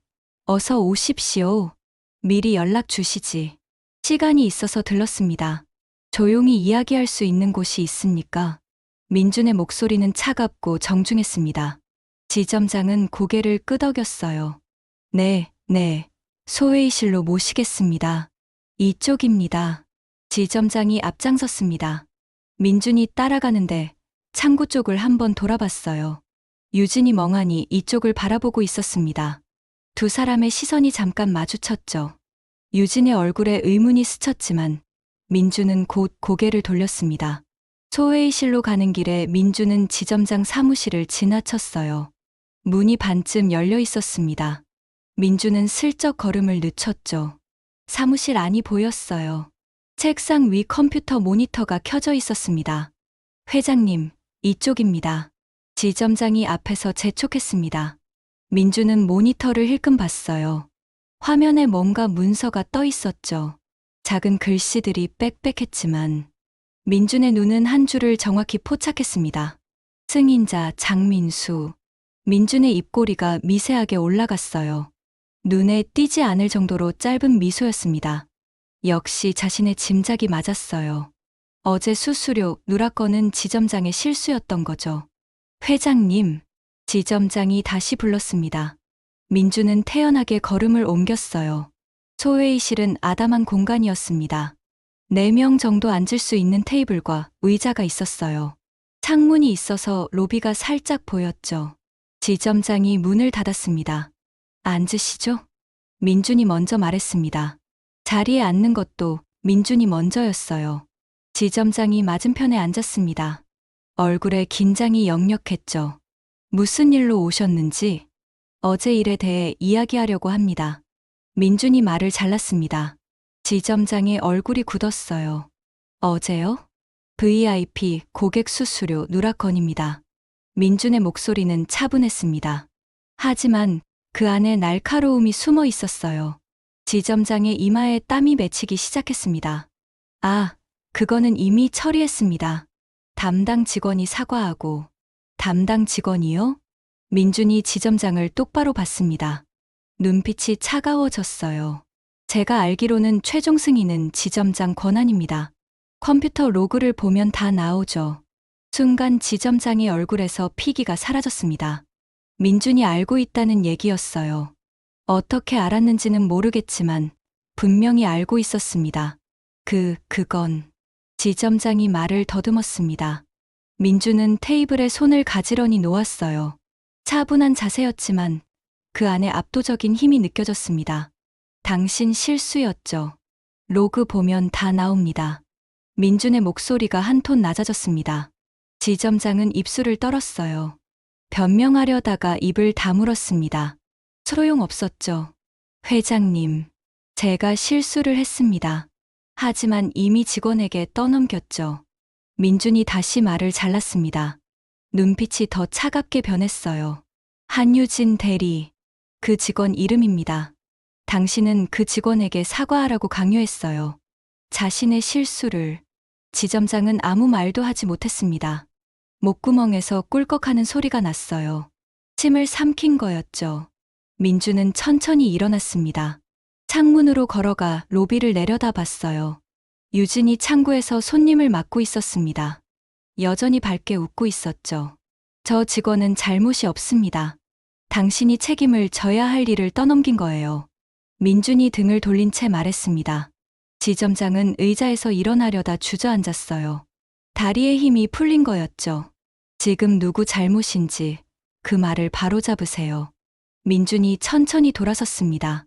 어서 오십시오. 미리 연락 주시지. 시간이 있어서 들렀습니다. 조용히 이야기할 수 있는 곳이 있습니까? 민준의 목소리는 차갑고 정중했습니다. 지점장은 고개를 끄덕였어요. 네. 소회의실로 모시겠습니다. 이쪽입니다. 지점장이 앞장섰습니다. 민준이 따라가는데 창구 쪽을 한번 돌아봤어요. 유진이 멍하니 이쪽을 바라보고 있었습니다. 두 사람의 시선이 잠깐 마주쳤죠. 유진의 얼굴에 의문이 스쳤지만 민준은 곧 고개를 돌렸습니다. 소회의실로 가는 길에 민준은 지점장 사무실을 지나쳤어요. 문이 반쯤 열려 있었습니다. 민준은 슬쩍 걸음을 늦췄죠. 사무실 안이 보였어요. 책상 위 컴퓨터 모니터가 켜져 있었습니다. 회장님, 이쪽입니다. 지점장이 앞에서 재촉했습니다. 민준은 모니터를 힐끔 봤어요. 화면에 뭔가 문서가 떠 있었죠. 작은 글씨들이 빽빽했지만 민준의 눈은 한 줄을 정확히 포착했습니다. 승인자 장민수. 민준의 입꼬리가 미세하게 올라갔어요. 눈에 띄지 않을 정도로 짧은 미소였습니다. 역시 자신의 짐작이 맞았어요. 어제 수수료 누락건은 지점장의 실수였던 거죠. 회장님, 지점장이 다시 불렀습니다. 민준은 태연하게 걸음을 옮겼어요. 소회의실은 아담한 공간이었습니다. 4명 정도 앉을 수 있는 테이블과 의자가 있었어요. 창문이 있어서 로비가 살짝 보였죠. 지점장이 문을 닫았습니다. 앉으시죠? 민준이 먼저 말했습니다. 자리에 앉는 것도 민준이 먼저였어요. 지점장이 맞은편에 앉았습니다. 얼굴에 긴장이 역력했죠. 무슨 일로 오셨는지 어제 일에 대해 이야기하려고 합니다. 민준이 말을 잘랐습니다. 지점장의 얼굴이 굳었어요. 어제요? VIP 고객 수수료 누락건입니다. 민준의 목소리는 차분했습니다. 하지만 그 안에 날카로움이 숨어 있었어요. 지점장의 이마에 땀이 맺히기 시작했습니다. 아, 그거는 이미 처리했습니다. 담당 직원이 사과하고. 담당 직원이요? 민준이 지점장을 똑바로 봤습니다. 눈빛이 차가워졌어요. 제가 알기로는 최종 승인은 지점장 권한입니다. 컴퓨터 로그를 보면 다 나오죠. 순간 지점장의 얼굴에서 피기가 사라졌습니다. 민준이 알고 있다는 얘기였어요. 어떻게 알았는지는 모르겠지만 분명히 알고 있었습니다. 그건. 지점장이 말을 더듬었습니다. 민준은 테이블에 손을 가지런히 놓았어요. 차분한 자세였지만 그 안에 압도적인 힘이 느껴졌습니다. 당신 실수였죠. 로그 보면 다 나옵니다. 민준의 목소리가 한 톤 낮아졌습니다. 지점장은 입술을 떨었어요. 변명하려다가 입을 다물었습니다. 소용없었죠. 회장님, 제가 실수를 했습니다. 하지만 이미 직원에게 떠넘겼죠. 민준이 다시 말을 잘랐습니다. 눈빛이 더 차갑게 변했어요. 한유진 대리, 그 직원 이름입니다. 당신은 그 직원에게 사과하라고 강요했어요. 자신의 실수를. 지점장은 아무 말도 하지 못했습니다. 목구멍에서 꿀꺽하는 소리가 났어요. 침을 삼킨 거였죠. 민주는 천천히 일어났습니다. 창문으로 걸어가 로비를 내려다봤어요. 유진이 창구에서 손님을 맡고 있었습니다. 여전히 밝게 웃고 있었죠. 저 직원은 잘못이 없습니다. 당신이 책임을 져야 할 일을 떠넘긴 거예요. 민준이 등을 돌린 채 말했습니다. 지점장은 의자에서 일어나려다 주저앉았어요. 다리에 힘이 풀린 거였죠. 지금 누구 잘못인지 그 말을 바로잡으세요. 민준이 천천히 돌아섰습니다.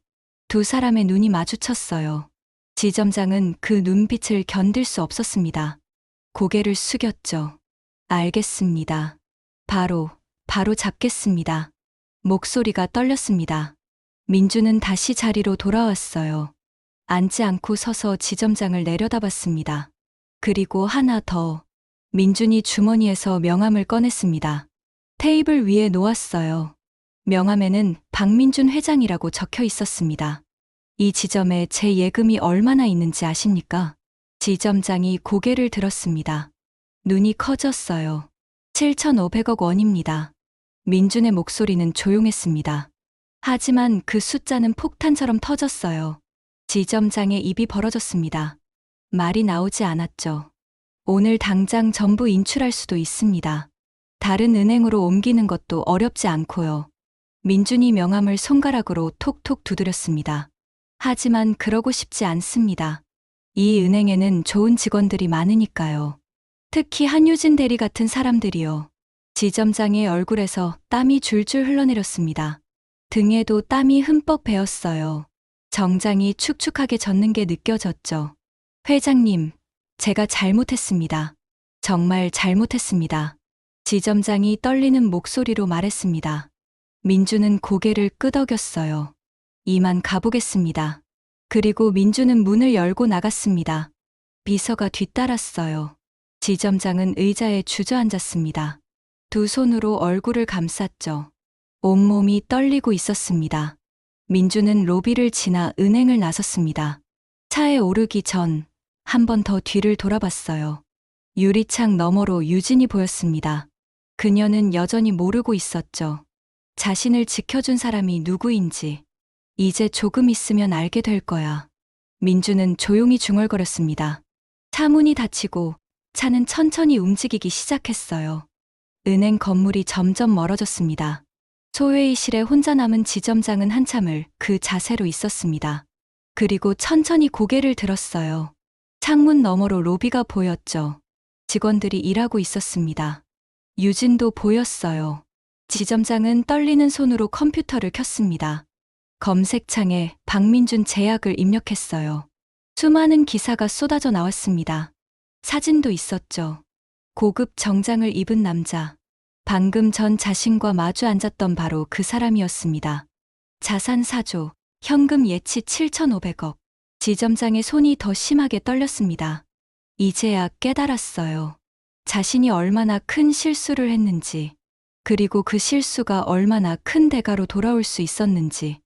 두 사람의 눈이 마주쳤어요. 지점장은 그 눈빛을 견딜 수 없었습니다. 고개를 숙였죠. 알겠습니다. 바로 잡겠습니다. 목소리가 떨렸습니다. 민주는 다시 자리로 돌아왔어요. 앉지 않고 서서 지점장을 내려다봤습니다. 그리고 하나 더. 민준이 주머니에서 명함을 꺼냈습니다. 테이블 위에 놓았어요. 명함에는 박민준 회장이라고 적혀 있었습니다. 이 지점에 제 예금이 얼마나 있는지 아십니까? 지점장이 고개를 들었습니다. 눈이 커졌어요. 7,500억 원입니다. 민준의 목소리는 조용했습니다. 하지만 그 숫자는 폭탄처럼 터졌어요. 지점장의 입이 벌어졌습니다. 말이 나오지 않았죠. 오늘 당장 전부 인출할 수도 있습니다. 다른 은행으로 옮기는 것도 어렵지 않고요. 민준이 명함을 손가락으로 톡톡 두드렸습니다. 하지만 그러고 싶지 않습니다. 이 은행에는 좋은 직원들이 많으니까요. 특히 한유진 대리 같은 사람들이요. 지점장의 얼굴에서 땀이 줄줄 흘러내렸습니다. 등에도 땀이 흠뻑 배었어요. 정장이 축축하게 젖는 게 느껴졌죠. 회장님, 제가 잘못했습니다. 정말 잘못했습니다. 지점장이 떨리는 목소리로 말했습니다. 민주는 고개를 끄덕였어요. 이만 가보겠습니다. 그리고 민주는 문을 열고 나갔습니다. 비서가 뒤따랐어요. 지점장은 의자에 주저앉았습니다. 두 손으로 얼굴을 감쌌죠. 온몸이 떨리고 있었습니다. 민주는 로비를 지나 은행을 나섰습니다. 차에 오르기 전 한 번 더 뒤를 돌아봤어요. 유리창 너머로 유진이 보였습니다. 그녀는 여전히 모르고 있었죠. 자신을 지켜준 사람이 누구인지. 이제 조금 있으면 알게 될 거야. 민주는 조용히 중얼거렸습니다. 차 문이 닫히고 차는 천천히 움직이기 시작했어요. 은행 건물이 점점 멀어졌습니다. 소회의실에 혼자 남은 지점장은 한참을 그 자세로 있었습니다. 그리고 천천히 고개를 들었어요. 창문 너머로 로비가 보였죠. 직원들이 일하고 있었습니다. 유진도 보였어요. 지점장은 떨리는 손으로 컴퓨터를 켰습니다. 검색창에 박민준 제약을 입력했어요. 수많은 기사가 쏟아져 나왔습니다. 사진도 있었죠. 고급 정장을 입은 남자. 방금 전 자신과 마주 앉았던 바로 그 사람이었습니다. 자산 사조, 현금 예치 7,500억. 지점장의 손이 더 심하게 떨렸습니다. 이제야 깨달았어요. 자신이 얼마나 큰 실수를 했는지, 그리고 그 실수가 얼마나 큰 대가로 돌아올 수 있었는지.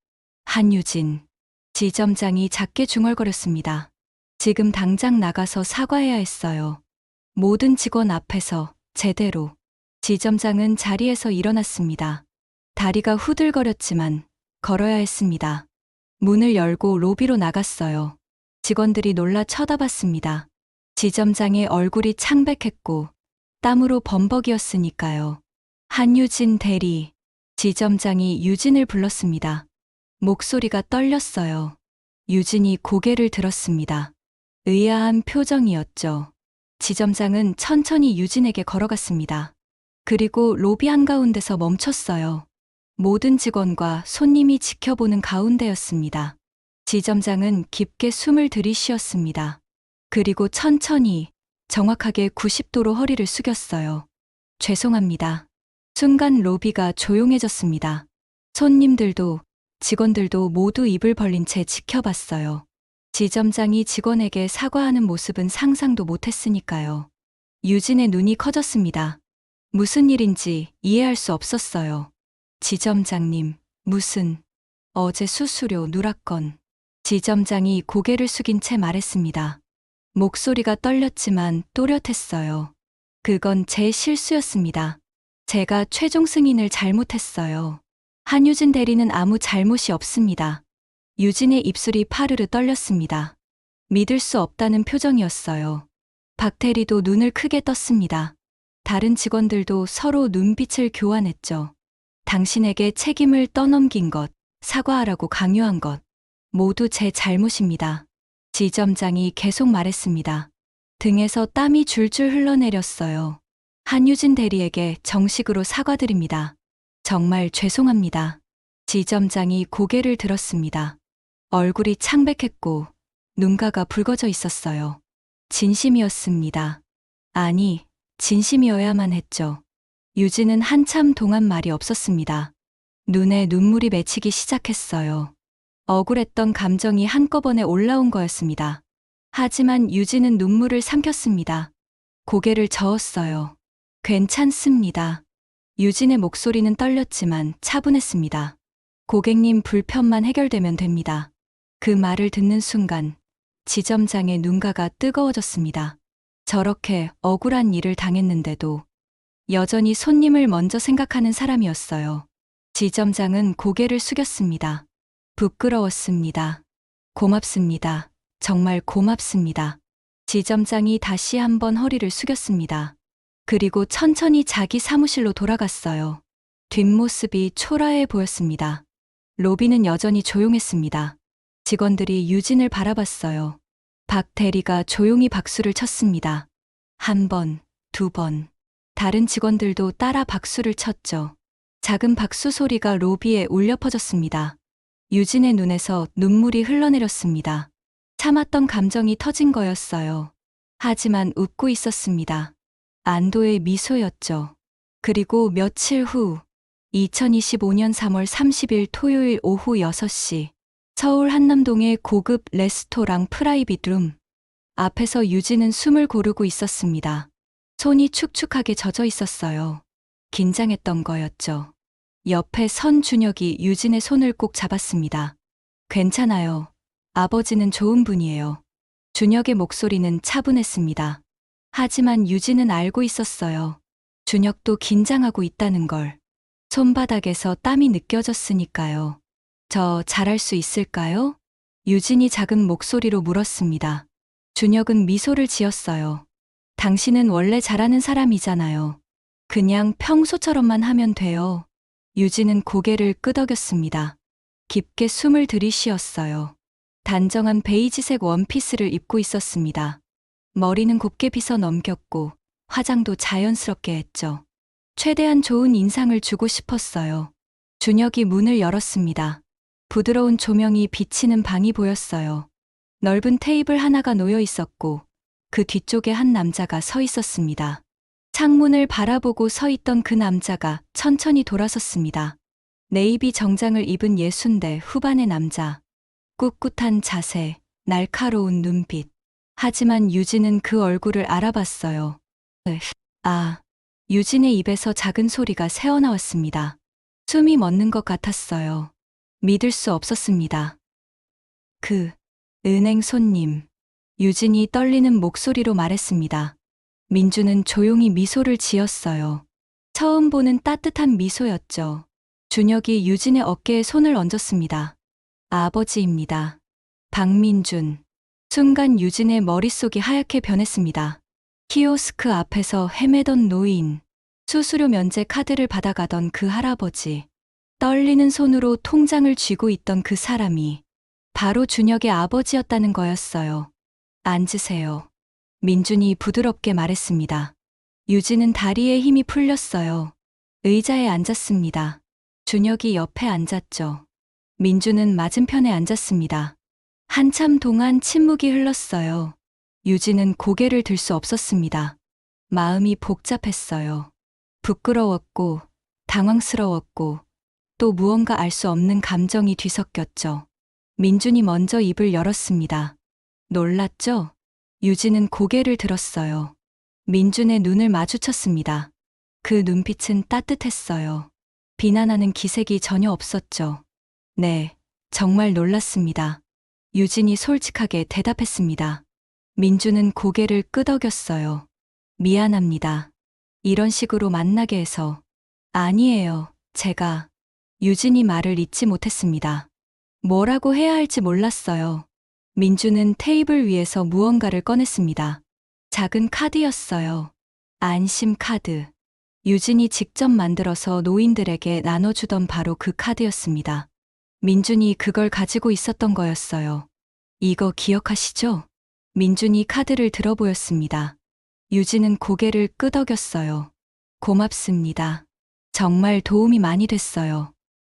한유진. 지점장이 작게 중얼거렸습니다. 지금 당장 나가서 사과해야 했어요. 모든 직원 앞에서 제대로. 지점장은 자리에서 일어났습니다. 다리가 후들거렸지만 걸어야 했습니다. 문을 열고 로비로 나갔어요. 직원들이 놀라 쳐다봤습니다. 지점장의 얼굴이 창백했고 땀으로 범벅이었으니까요. 한유진 대리. 지점장이 유진을 불렀습니다. 목소리가 떨렸어요. 유진이 고개를 들었습니다. 의아한 표정이었죠. 지점장은 천천히 유진에게 걸어갔습니다. 그리고 로비 한가운데서 멈췄어요. 모든 직원과 손님이 지켜보는 가운데였습니다. 지점장은 깊게 숨을 들이쉬었습니다. 그리고 천천히, 정확하게 90도로 허리를 숙였어요. 죄송합니다. 순간 로비가 조용해졌습니다. 손님들도, 직원들도 모두 입을 벌린 채 지켜봤어요. 지점장이 직원에게 사과하는 모습은 상상도 못했으니까요. 유진의 눈이 커졌습니다. 무슨 일인지 이해할 수 없었어요. 지점장님, 무슨, 어제 수수료 누락건. 지점장이 고개를 숙인 채 말했습니다. 목소리가 떨렸지만 또렷했어요. 그건 제 실수였습니다. 제가 최종 승인을 잘못했어요. 한유진 대리는 아무 잘못이 없습니다. 유진의 입술이 파르르 떨렸습니다. 믿을 수 없다는 표정이었어요. 박 대리도 눈을 크게 떴습니다. 다른 직원들도 서로 눈빛을 교환했죠. 당신에게 책임을 떠넘긴 것, 사과하라고 강요한 것, 모두 제 잘못입니다. 지점장이 계속 말했습니다. 등에서 땀이 줄줄 흘러내렸어요. 한유진 대리에게 정식으로 사과드립니다. 정말 죄송합니다. 지점장이 고개를 들었습니다. 얼굴이 창백했고 눈가가 붉어져 있었어요. 진심이었습니다. 아니, 진심이어야만 했죠. 유진은 한참 동안 말이 없었습니다. 눈에 눈물이 맺히기 시작했어요. 억울했던 감정이 한꺼번에 올라온 거였습니다. 하지만 유진은 눈물을 삼켰습니다. 고개를 저었어요. 괜찮습니다. 유진의 목소리는 떨렸지만 차분했습니다. 고객님 불편만 해결되면 됩니다. 그 말을 듣는 순간 지점장의 눈가가 뜨거워졌습니다. 저렇게 억울한 일을 당했는데도 여전히 손님을 먼저 생각하는 사람이었어요. 지점장은 고개를 숙였습니다. 부끄러웠습니다. 고맙습니다. 정말 고맙습니다. 지점장이 다시 한번 허리를 숙였습니다. 그리고 천천히 자기 사무실로 돌아갔어요. 뒷모습이 초라해 보였습니다. 로비는 여전히 조용했습니다. 직원들이 유진을 바라봤어요. 박 대리가 조용히 박수를 쳤습니다. 한 번, 두 번. 다른 직원들도 따라 박수를 쳤죠. 작은 박수 소리가 로비에 울려 퍼졌습니다. 유진의 눈에서 눈물이 흘러내렸습니다. 참았던 감정이 터진 거였어요. 하지만 웃고 있었습니다. 안도의 미소였죠. 그리고 며칠 후 2025년 3월 30일 토요일 오후 6시 서울 한남동의 고급 레스토랑 프라이빗 룸 앞에서 유진은 숨을 고르고 있었습니다. 손이 축축하게 젖어 있었어요. 긴장했던 거였죠. 옆에 선 준혁이 유진의 손을 꼭 잡았습니다. 괜찮아요. 아버지는 좋은 분이에요. 준혁의 목소리는 차분했습니다. 하지만 유진은 알고 있었어요. 준혁도 긴장하고 있다는 걸. 손바닥에서 땀이 느껴졌으니까요. 저 잘할 수 있을까요? 유진이 작은 목소리로 물었습니다. 준혁은 미소를 지었어요. 당신은 원래 잘하는 사람이잖아요. 그냥 평소처럼만 하면 돼요. 유진은 고개를 끄덕였습니다. 깊게 숨을 들이쉬었어요. 단정한 베이지색 원피스를 입고 있었습니다. 머리는 곱게 빗어 넘겼고 화장도 자연스럽게 했죠. 최대한 좋은 인상을 주고 싶었어요. 준혁이 문을 열었습니다. 부드러운 조명이 비치는 방이 보였어요. 넓은 테이블 하나가 놓여 있었고 그 뒤쪽에 한 남자가 서 있었습니다. 창문을 바라보고 서 있던 그 남자가 천천히 돌아섰습니다. 네이비 정장을 입은 60대 후반의 남자. 꿋꿋한 자세, 날카로운 눈빛. 하지만 유진은 그 얼굴을 알아봤어요. 아, 유진의 입에서 작은 소리가 새어나왔습니다. 숨이 멎는 것 같았어요. 믿을 수 없었습니다. 그 은행 손님. 유진이 떨리는 목소리로 말했습니다. 민주는 조용히 미소를 지었어요. 처음 보는 따뜻한 미소였죠. 준혁이 유진의 어깨에 손을 얹었습니다. 아버지입니다. 박민준. 순간 유진의 머릿속이 하얗게 변했습니다. 키오스크 앞에서 헤매던 노인. 수수료 면제 카드를 받아가던 그 할아버지. 떨리는 손으로 통장을 쥐고 있던 그 사람이 바로 준혁의 아버지였다는 거였어요. 앉으세요. 민준이 부드럽게 말했습니다. 유진은 다리에 힘이 풀렸어요. 의자에 앉았습니다. 준혁이 옆에 앉았죠. 민준은 맞은편에 앉았습니다. 한참 동안 침묵이 흘렀어요. 유진은 고개를 들 수 없었습니다. 마음이 복잡했어요. 부끄러웠고, 당황스러웠고, 또 무언가 알 수 없는 감정이 뒤섞였죠. 민준이 먼저 입을 열었습니다. 놀랐죠? 유진은 고개를 들었어요. 민준의 눈을 마주쳤습니다. 그 눈빛은 따뜻했어요. 비난하는 기색이 전혀 없었죠. 네, 정말 놀랐습니다. 유진이 솔직하게 대답했습니다. 민준은 고개를 끄덕였어요. 미안합니다. 이런 식으로 만나게 해서. 아니에요. 제가. 유진이 말을 잇지 못했습니다. 뭐라고 해야 할지 몰랐어요. 민주는 테이블 위에서 무언가를 꺼냈습니다. 작은 카드였어요. 안심 카드. 유진이 직접 만들어서 노인들에게 나눠주던 바로 그 카드였습니다. 민준이 그걸 가지고 있었던 거였어요. 이거 기억하시죠? 민준이 카드를 들어보였습니다. 유진은 고개를 끄덕였어요. 고맙습니다. 정말 도움이 많이 됐어요.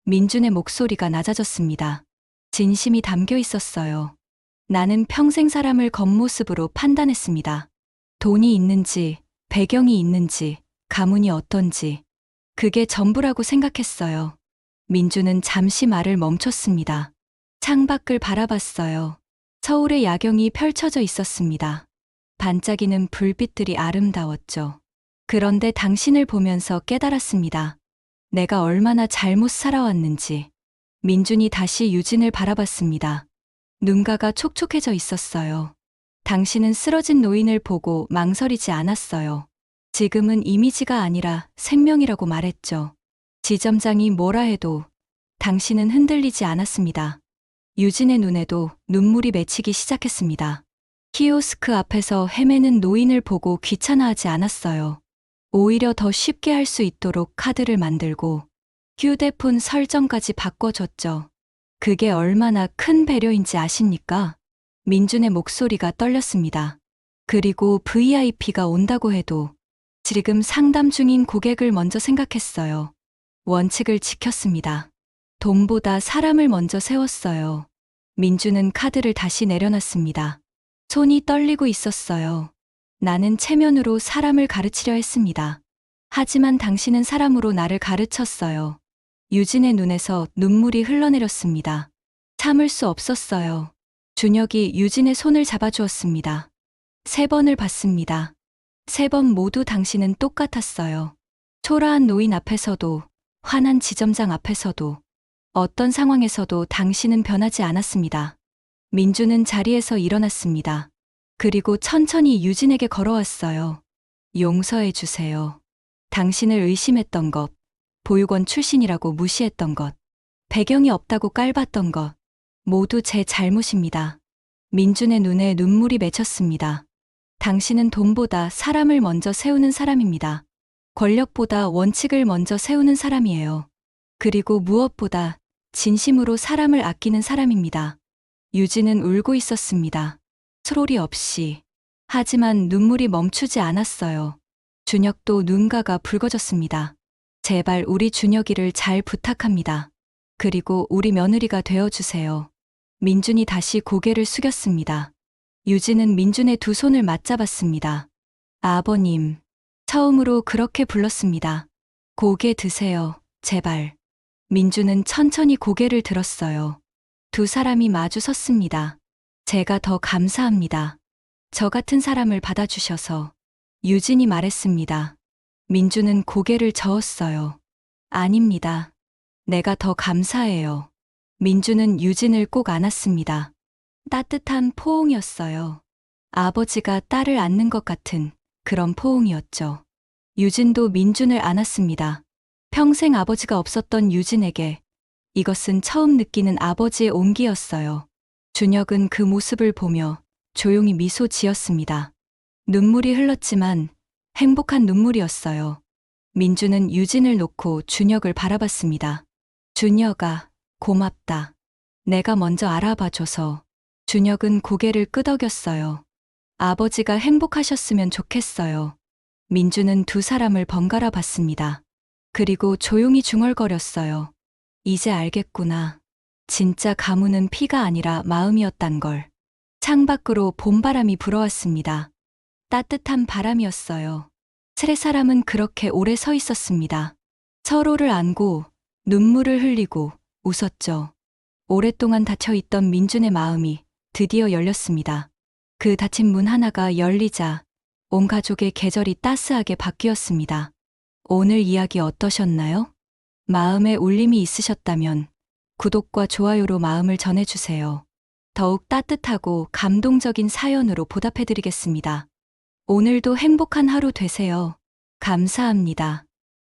민준의 목소리가 낮아졌습니다. 진심이 담겨 있었어요. 나는 평생 사람을 겉모습으로 판단했습니다. 돈이 있는지, 배경이 있는지, 가문이 어떤지. 그게 전부라고 생각했어요. 민주는 잠시 말을 멈췄습니다. 창밖을 바라봤어요. 서울의 야경이 펼쳐져 있었습니다. 반짝이는 불빛들이 아름다웠죠. 그런데 당신을 보면서 깨달았습니다. 내가 얼마나 잘못 살아왔는지. 민준이 다시 유진을 바라봤습니다. 눈가가 촉촉해져 있었어요. 당신은 쓰러진 노인을 보고 망설이지 않았어요. 지금은 이미지가 아니라 생명이라고 말했죠. 지점장이 뭐라 해도 당신은 흔들리지 않았습니다. 유진의 눈에도 눈물이 맺히기 시작했습니다. 키오스크 앞에서 헤매는 노인을 보고 귀찮아하지 않았어요. 오히려 더 쉽게 할 수 있도록 카드를 만들고 휴대폰 설정까지 바꿔줬죠. 그게 얼마나 큰 배려인지 아십니까? 민준의 목소리가 떨렸습니다. 그리고 VIP가 온다고 해도 지금 상담 중인 고객을 먼저 생각했어요. 원칙을 지켰습니다. 돈보다 사람을 먼저 세웠어요. 민준은 카드를 다시 내려놨습니다. 손이 떨리고 있었어요. 나는 체면으로 사람을 가르치려 했습니다. 하지만 당신은 사람으로 나를 가르쳤어요. 유진의 눈에서 눈물이 흘러내렸습니다. 참을 수 없었어요. 준혁이 유진의 손을 잡아주었습니다. 3번을 봤습니다. 3번 모두 당신은 똑같았어요. 초라한 노인 앞에서도, 화난 지점장 앞에서도, 어떤 상황에서도 당신은 변하지 않았습니다. 민주는 자리에서 일어났습니다. 그리고 천천히 유진에게 걸어왔어요. 용서해 주세요. 당신을 의심했던 것, 보육원 출신이라고 무시했던 것, 배경이 없다고 깔봤던 것, 모두 제 잘못입니다. 민준의 눈에 눈물이 맺혔습니다. 당신은 돈보다 사람을 먼저 세우는 사람입니다. 권력보다 원칙을 먼저 세우는 사람이에요. 그리고 무엇보다 진심으로 사람을 아끼는 사람입니다. 유진은 울고 있었습니다. 소리 없이. 하지만 눈물이 멈추지 않았어요. 준혁도 눈가가 붉어졌습니다. 제발 우리 준혁이를 잘 부탁합니다. 그리고 우리 며느리가 되어주세요. 민준이 다시 고개를 숙였습니다. 유진은 민준의 두 손을 맞잡았습니다. 아버님. 처음으로 그렇게 불렀습니다. 고개 드세요. 제발. 민준은 천천히 고개를 들었어요. 두 사람이 마주 섰습니다. 제가 더 감사합니다. 저 같은 사람을 받아주셔서. 유진이 말했습니다. 민준은 고개를 저었어요. 아닙니다. 내가 더 감사해요. 민준은 유진을 꼭 안았습니다. 따뜻한 포옹이었어요. 아버지가 딸을 안는 것 같은 그런 포옹이었죠. 유진도 민준을 안았습니다. 평생 아버지가 없었던 유진에게 이것은 처음 느끼는 아버지의 온기였어요. 준혁은 그 모습을 보며 조용히 미소 지었습니다. 눈물이 흘렀지만 행복한 눈물이었어요. 민준은 유진을 놓고 준혁을 바라봤습니다. 준혁아, 고맙다. 내가 먼저 알아봐줘서. 준혁은 고개를 끄덕였어요. 아버지가 행복하셨으면 좋겠어요. 민준은 두 사람을 번갈아 봤습니다. 그리고 조용히 중얼거렸어요. 이제 알겠구나. 진짜 가문은 피가 아니라 마음이었단 걸. 창밖으로 봄바람이 불어왔습니다. 따뜻한 바람이었어요. 세 사람은 그렇게 오래 서 있었습니다. 서로를 안고 눈물을 흘리고 웃었죠. 오랫동안 닫혀있던 민준의 마음이 드디어 열렸습니다. 그 닫힌 문 하나가 열리자 온 가족의 계절이 따스하게 바뀌었습니다. 오늘 이야기 어떠셨나요? 마음에 울림이 있으셨다면 구독과 좋아요로 마음을 전해주세요. 더욱 따뜻하고 감동적인 사연으로 보답해드리겠습니다. 오늘도 행복한 하루 되세요. 감사합니다.